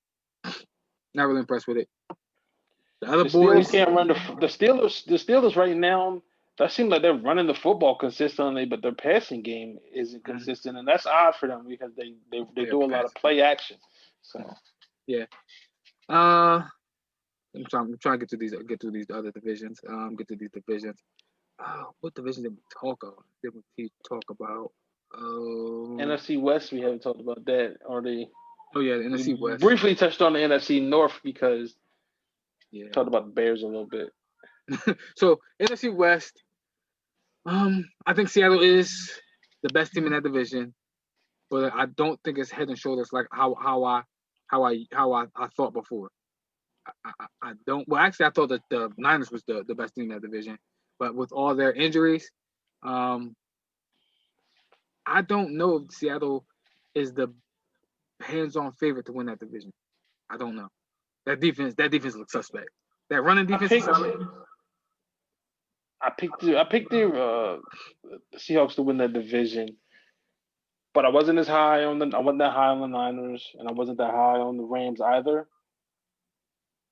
not really impressed with it. The other boys Steelers can't run the Steelers right now. That seems like they're running the football consistently, but their passing game isn't consistent, and that's odd for them because they do a lot of play action. So yeah. I'm trying to get through these other divisions. Get to these divisions. What division did we talk about? NFC West. We haven't talked about that already. Oh yeah, the NFC West. Briefly touched on the NFC North because talked about the Bears a little bit. So NFC West. I think Seattle is the best team in that division, but I don't think it's head and shoulders like how I thought before. I don't. Well, actually, I thought that the Niners was the best team in that division, but with all their injuries, I don't know if Seattle is the hands-on favorite to win that division. I don't know. That defense looks suspect. That running defense is solid. I picked the Seahawks to win that division, but I wasn't that high on the Niners, and I wasn't that high on the Rams either.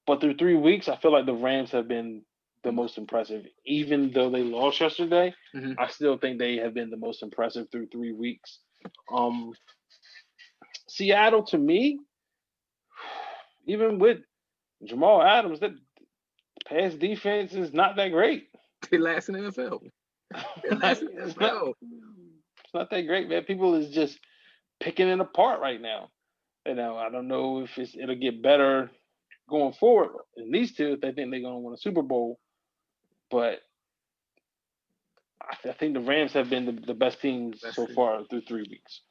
But through 3 weeks, I feel like the Rams have been the most impressive. Even though they lost yesterday, I still think they have been the most impressive through 3 weeks. Seattle, to me, even with Jamal Adams, that pass defense is not that great. They last in the NFL. It's not that great, man. People is just picking it apart right now. I don't know if it'll get better going forward. And these two, if they think they're going to win a Super Bowl, but I think the Rams have been the best team so far through 3 weeks.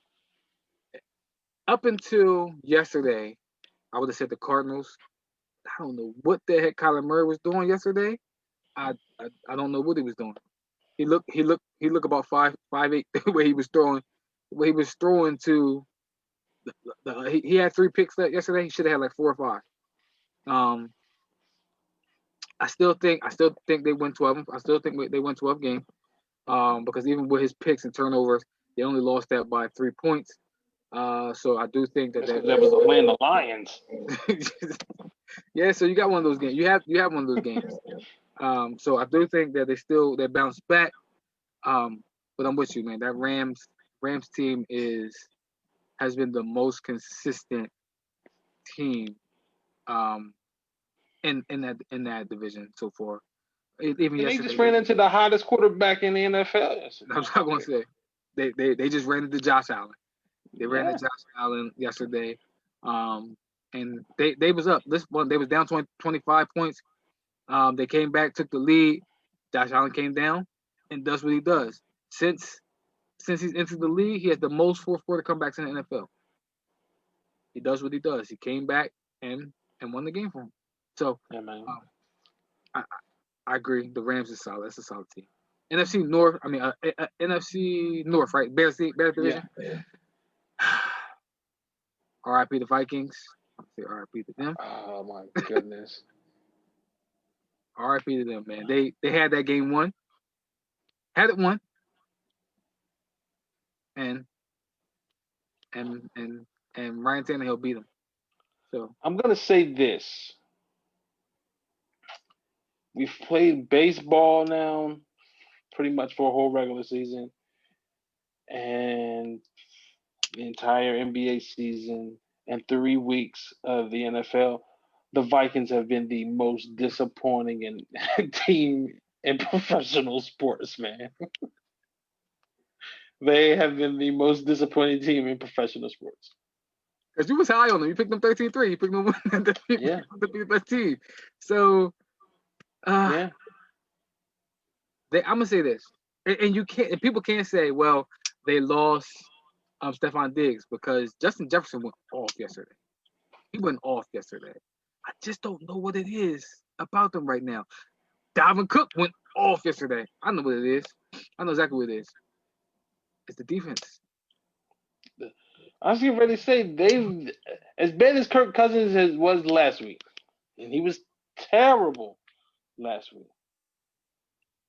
Up until yesterday, I would have said the Cardinals. I don't know what the heck Kyler Murray was doing yesterday. I don't know what he was doing. He looked about 5'8" the way he was throwing. The way he was throwing to he had 3 picks yesterday. He should have had like 4 or 5. I still think they win 12. I still think they win 12 games. Because even with his picks and turnovers, they only lost that by 3 points. So I do think that was Atlanta Lions. Yeah, so you got one of those games. You have one of those games. So I do think that they bounce back. But I'm with you, man. That Rams team has been the most consistent team in that division so far. Even they just ran into the hottest quarterback in the NFL. That's what I'm gonna say. They just ran into Josh Allen. They ran into Josh Allen yesterday. And they was up. This one, they was down 25 points. They came back, took the lead. Josh Allen came down and does what he does. Since he's entered the league, he has the most fourth quarter comebacks in the NFL. He does what he does. He came back and won the game for him. So yeah, man. I agree. The Rams is solid. That's a solid team. NFC North. I mean, NFC North, right? Bears division. Yeah. R.I.P. the Vikings. I'll say R.I.P. to them. Oh my goodness. R.I.P. to them, man. They had that game won. Had it won. And Ryan Tannehill beat them. So I'm gonna say this. We've played baseball now pretty much for a whole regular season and the entire NBA season and 3 weeks of the NFL. The Vikings have been the most disappointing team in professional sports, man. They have been the most disappointing team in professional sports. Because you was high on them. You picked them 13-3. You picked them to be the best team. So I'm gonna say this, and you can't. And people can't say, "Well, they lost Stephon Diggs," because Justin Jefferson went off yesterday. He went off yesterday. I just don't know what it is about them right now. Dalvin Cook went off yesterday. I know what it is. I know exactly what it is. It's the defense. I was getting ready to say they, as bad as Kirk Cousins was last week, and he was terrible last week.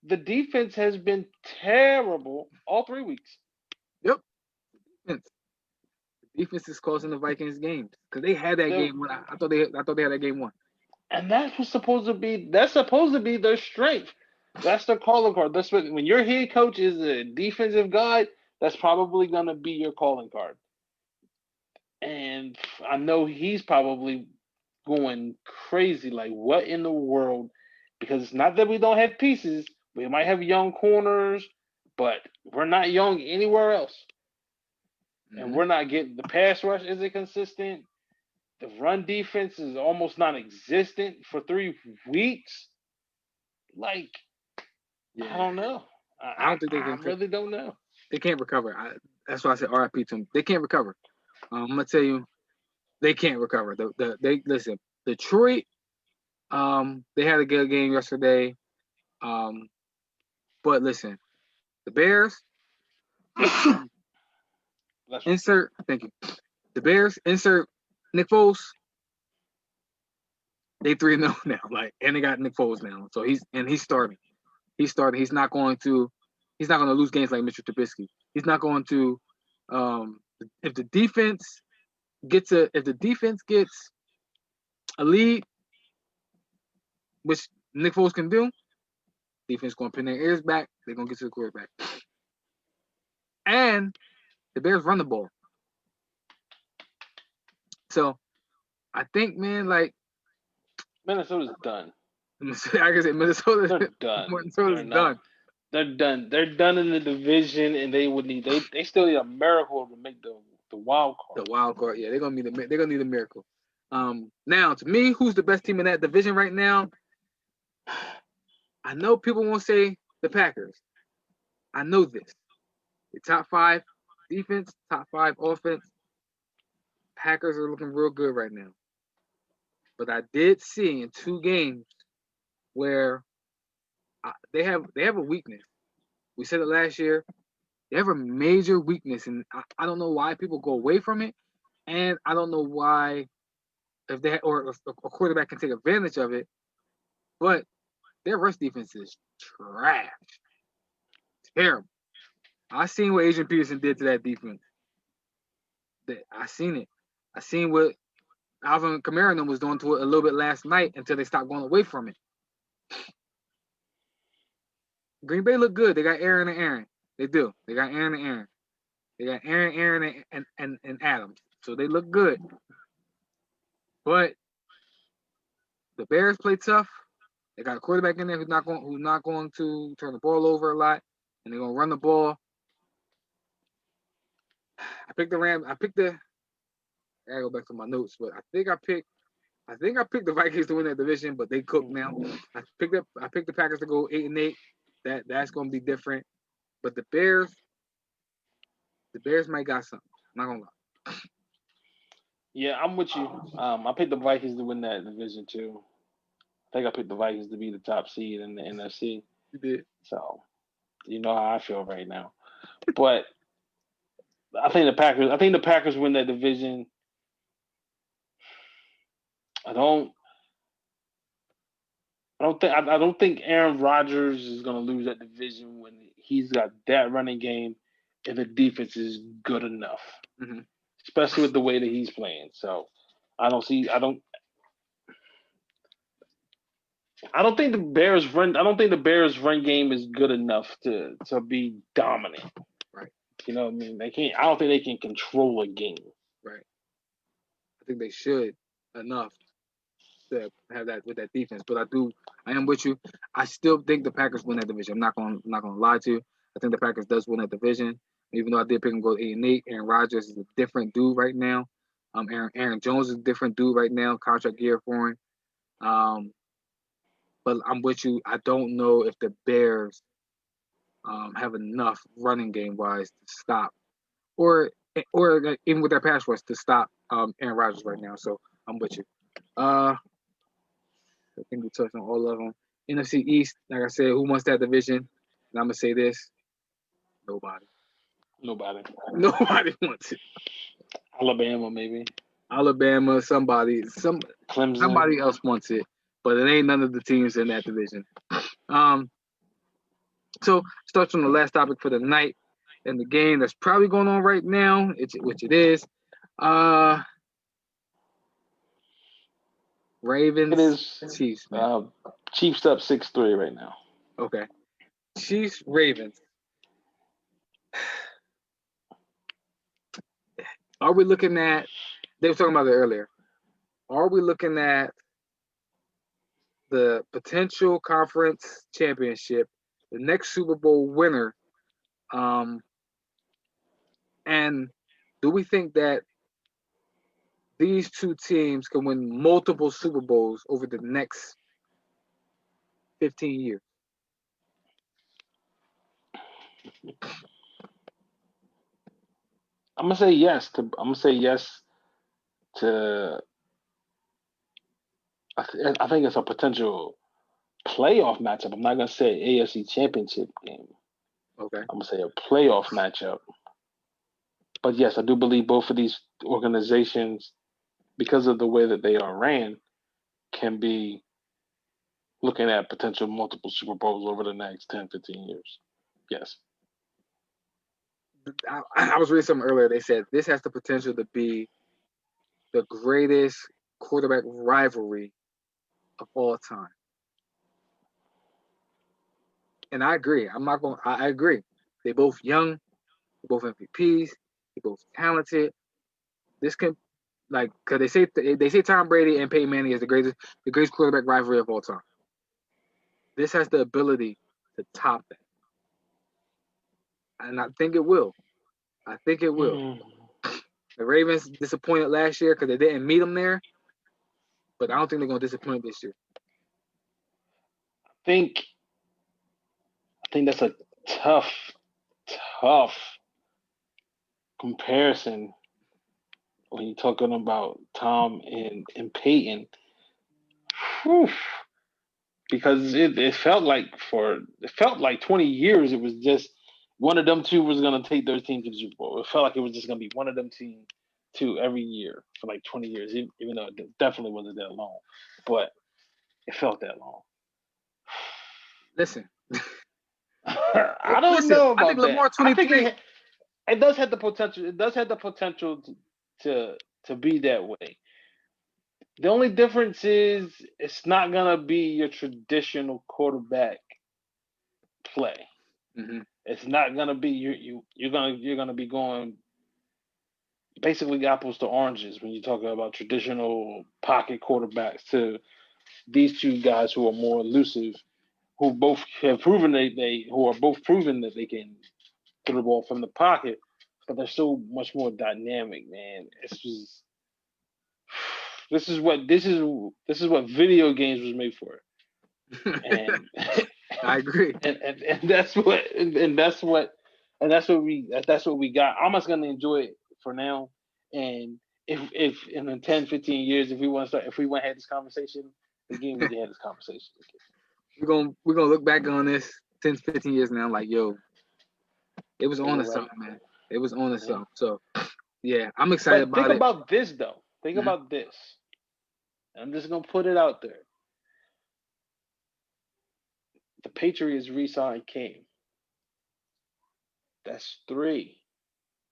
The defense has been terrible all 3 weeks. Yep. The defense is causing the Vikings games because they had that game won. I thought they had that game won. And that's supposed to be their strength. That's their calling card. That's when your head coach is a defensive guy, that's probably gonna be your calling card. And I know he's probably going crazy, like what in the world? Because it's not that we don't have pieces. We might have young corners, but we're not young anywhere else. Mm-hmm. And we're not getting the pass rush isn't consistent. The run defense is almost non-existent for 3 weeks. Like, I don't know. I don't think they can. I really don't know. They can't recover. That's why I said RIP to them. They can't recover. I'm gonna tell you, they can't recover. They listen. Detroit, they had a good game yesterday. But listen, the Bears. Thank you. The Bears insert Nick Foles. They 3-0 now, like, and they got Nick Foles now. So he's starting. He's starting. He's not going to lose games like Mr. Trubisky. He's not going to if the defense gets a lead, which Nick Foles can do, defense going to pin their ears back. They're going to get to the quarterback. And the Bears run the ball. So I think, man, like, Minnesota's done. Like I said, They're done. Minnesota's done. They're done. They're done in the division, and they still need a miracle to make the wild card. The wild card, yeah, they're gonna need a miracle. Now, to me, who's the best team in that division right now? I know people won't say the Packers. I know this. The top 5 defense, top 5 offense. Packers are looking real good right now. But I did see in 2 games where they have a weakness. We said it last year. They have a major weakness, and I don't know why people go away from it, and I don't know why if a quarterback can take advantage of it. But their rush defense is trash, terrible. I seen what Adrian Peterson did to that defense. I seen it. I seen what Alvin Kamara was doing to it a little bit last night until they stopped going away from it. Green Bay look good. They got Aaron and Aaron. They do. They got Aaron and Aaron. They got Aaron, and Adams. So they look good. But the Bears play tough. They got a quarterback in there who's not going to turn the ball over a lot, and they're gonna run the ball. I picked the Rams. I gotta go back to my notes, but I think I picked the Vikings to win that division, but they cooked now. I picked the Packers to go 8-8. That's gonna be different. But the Bears might got something. I'm not gonna lie. Yeah, I'm with you. I picked the Vikings to win that division too. I think I picked the Vikings to be the top seed in the NFC. You did. So you know how I feel right now. But I think the Packers win that division. I don't think Aaron Rodgers is gonna lose that division when he's got that running game and the defense is good enough. Mm-hmm. Especially with the way that he's playing. So I don't think the Bears run game is good enough to be dominant. Right. You know what I mean? I don't think they can control a game. Right. I think they should enough to have that with that defense. But I am with you. I still think the Packers win that division. I'm not gonna lie to you. I think the Packers does win that division. Even though I did pick them go 8-8, Aaron Rodgers is a different dude right now. Aaron Jones is a different dude right now. Contract year for him. But I'm with you. I don't know if the Bears have enough running game wise to stop, or even with their pass rush to stop Aaron Rodgers right now. So I'm with you. I think we touched on all of them. NFC East, like I said, who wants that division? And I'm gonna say this: nobody. Nobody wants it. Alabama, maybe. Alabama, somebody Clemson. Somebody else wants it, but it ain't none of the teams in that division. So starts on the last topic for the night, and the game that's probably going on right now, which it is. Ravens. It is Chiefs. Chiefs up 6-3 right now. Okay. Chiefs, Ravens. Are we looking at? They were talking about it earlier. Are we looking at the potential conference championship, the next Super Bowl winner? And do we think that these two teams can win multiple Super Bowls over the next 15 years? I'm gonna say yes to. I think it's a potential playoff matchup. I'm not gonna say AFC Championship game. Okay. I'm gonna say a playoff matchup. But yes, I do believe both of these organizations, because of the way that they are ran, can be looking at potential multiple Super Bowls over the next 10, 15 years. Yes. I was reading something earlier. They said this has the potential to be the greatest quarterback rivalry of all time. And I agree. I agree. They both young, they both MVPs, they both talented. This can because they say Tom Brady and Peyton Manning is the greatest quarterback rivalry of all time. This has the ability to top that, and I think it will. I think it will. The Ravens disappointed last year because they didn't meet them there, but I don't think they're going to disappoint this year. I think that's a tough comparison when you're talking about Tom and Peyton. Whew. Because it felt like 20 years it was just one of them two was gonna take their team to the Super Bowl. It felt like it was just gonna be one of them two every year for like 20 years, even though it definitely wasn't that long. But it felt that long. Listen. I don't know about I think Lamar 23. It does have the potential. It does have the potential to be that way. The only difference is it's not gonna be your traditional quarterback play. Mm-hmm. It's not gonna be you're gonna be going basically apples to oranges when you're talking about traditional pocket quarterbacks to these two guys who are more elusive, who both have proven that they can throw the ball from the pocket, but they're so much more dynamic, man. It's just this is what video games was made for. And I agree. And that's what we got. I'm just gonna enjoy it for now. And if in 10, 15 years, if we want to have this conversation again, we can have this conversation again. We're gonna look back on this 10, 15 years now, like, yo, it was on to something, man. It was on to something. So yeah, I'm excited about it. Think about this though. Think about this. I'm just gonna put it out there. The Patriots re-signed King. That's 3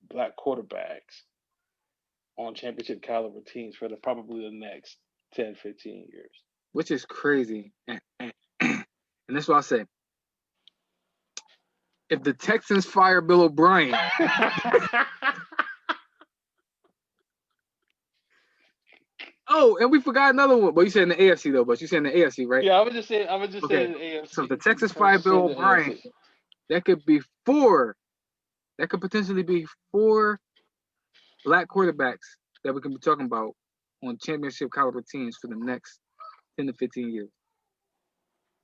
black quarterbacks on championship caliber teams for probably the next 10, 15 years. Which is crazy. And that's what I say. If the Texans fire Bill O'Brien, oh, and we forgot another one. But you said in the AFC though. But you said in the AFC, right? Yeah, I was just saying in the AFC. So if the Texans fire Bill O'Brien, that could be 4. That could potentially be 4 black quarterbacks that we can be talking about on championship caliber teams for the next 10 to 15 years.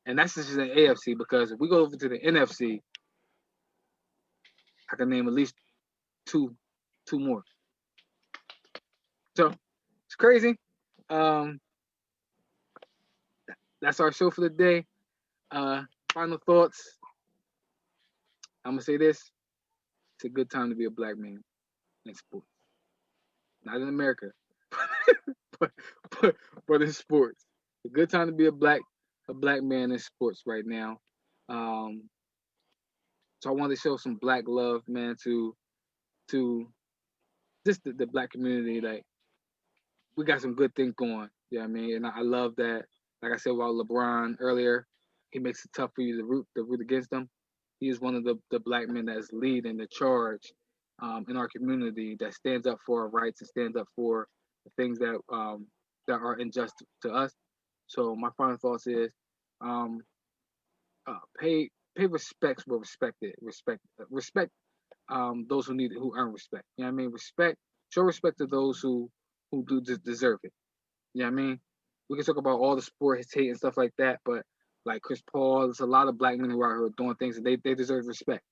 And that's just the AFC, because if we go over to the NFC, I can name at least two more. So it's crazy. That's our show for the day. Final thoughts. I'm gonna say this: it's a good time to be a black man in sports. Not in America, but in sports. It's a good time to be a black man in sports right now. So I wanted to show some black love, man, to just the black community. Like, we got some good things going. You know what I mean? And I love that. Like I said about LeBron earlier, he makes it tough for you to root against him. He is one of the black men that is leading the charge in our community, that stands up for our rights and stands up for the things that are unjust to us. So my final thoughts is pay respects where respected. Respect those who earn respect. You know what I mean? Show respect to those who do deserve it. You know what I mean? We can talk about all the sport hate and stuff like that, but like Chris Paul, there's a lot of black men who are out here doing things, and they deserve respect.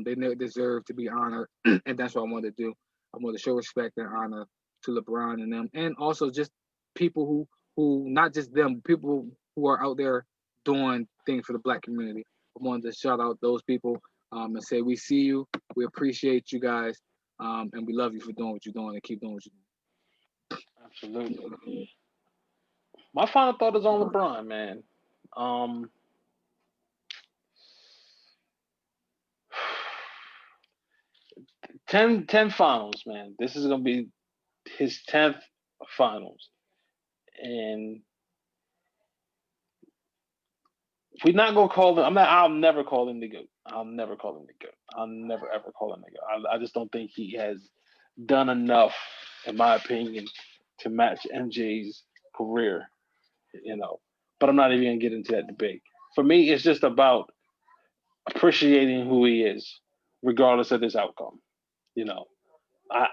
They deserve to be honored, and that's what I wanted to do. I wanted to show respect and honor to LeBron and them, and also just people who not just them, people who are out there doing things for the black community. I wanted to shout out those people and say we see you, we appreciate you guys, and we love you for doing what you're doing, and keep doing what you're doing. Absolutely. My final thought is on LeBron, man. 10 finals, man. This is gonna be his 10th finals, and we're not gonna call him. I'll never call him the GOAT. I'll never call him the GOAT. I'll never ever call him the GOAT. I just don't think he has done enough, in my opinion, to match MJ's career. You know, but I'm not even gonna get into that debate. For me, it's just about appreciating who he is, regardless of this outcome. You know, I,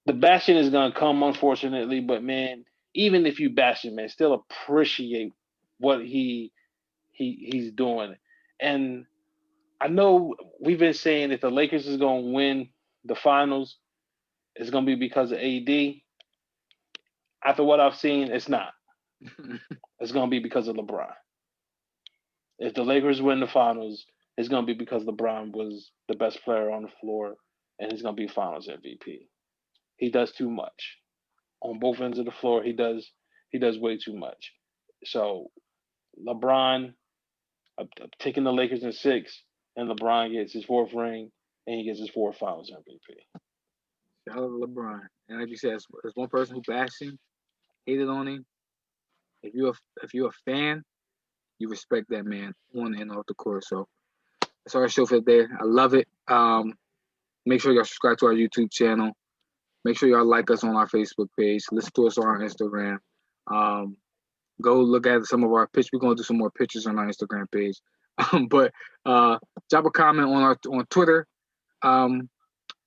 the bashing is gonna come, unfortunately. But man, even if you bash him, man, still appreciate what he's doing. And I know we've been saying if the Lakers is gonna win the finals, it's gonna be because of AD. After what I've seen, it's not. It's gonna be because of LeBron. If the Lakers win the finals, it's gonna be because LeBron was the best player on the floor, and he's gonna be Finals MVP. He does too much on both ends of the floor. He does way too much. So LeBron taking the Lakers in 6, and LeBron gets his 4th ring, and he gets his 4th Finals MVP. Shout out to LeBron. And like you said, as one person who bashed him, hated on him. If you're a fan, you respect that man on and off the court. So that's our show for the day. I love it. Make sure y'all subscribe to our YouTube channel. Make sure y'all like us on our Facebook page. Listen to us on our Instagram. Go look at some of our pictures. We're gonna do some more pictures on our Instagram page. But drop a comment on Twitter. And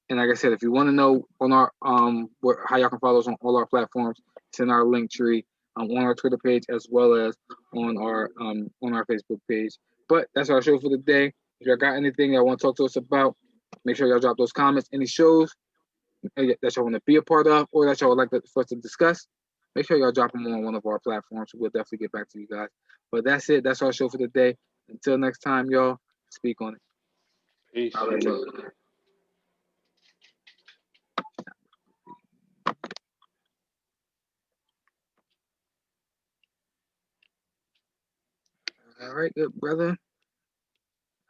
like I said, if you want to know on our how y'all can follow us on all our platforms, it's in our link tree on our Twitter page as well as on our Facebook page. But that's our show for the day. If y'all got anything y'all want to talk to us about, make sure y'all drop those comments. Any shows that y'all want to be a part of or that y'all would like for us to discuss, make sure y'all drop them on one of our platforms. We'll definitely get back to you guys. But that's it. That's our show for the day. Until next time, y'all, speak on it. Peace. All right, y'all. All right, good brother.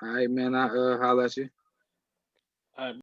All right, man. I holler at you. All right.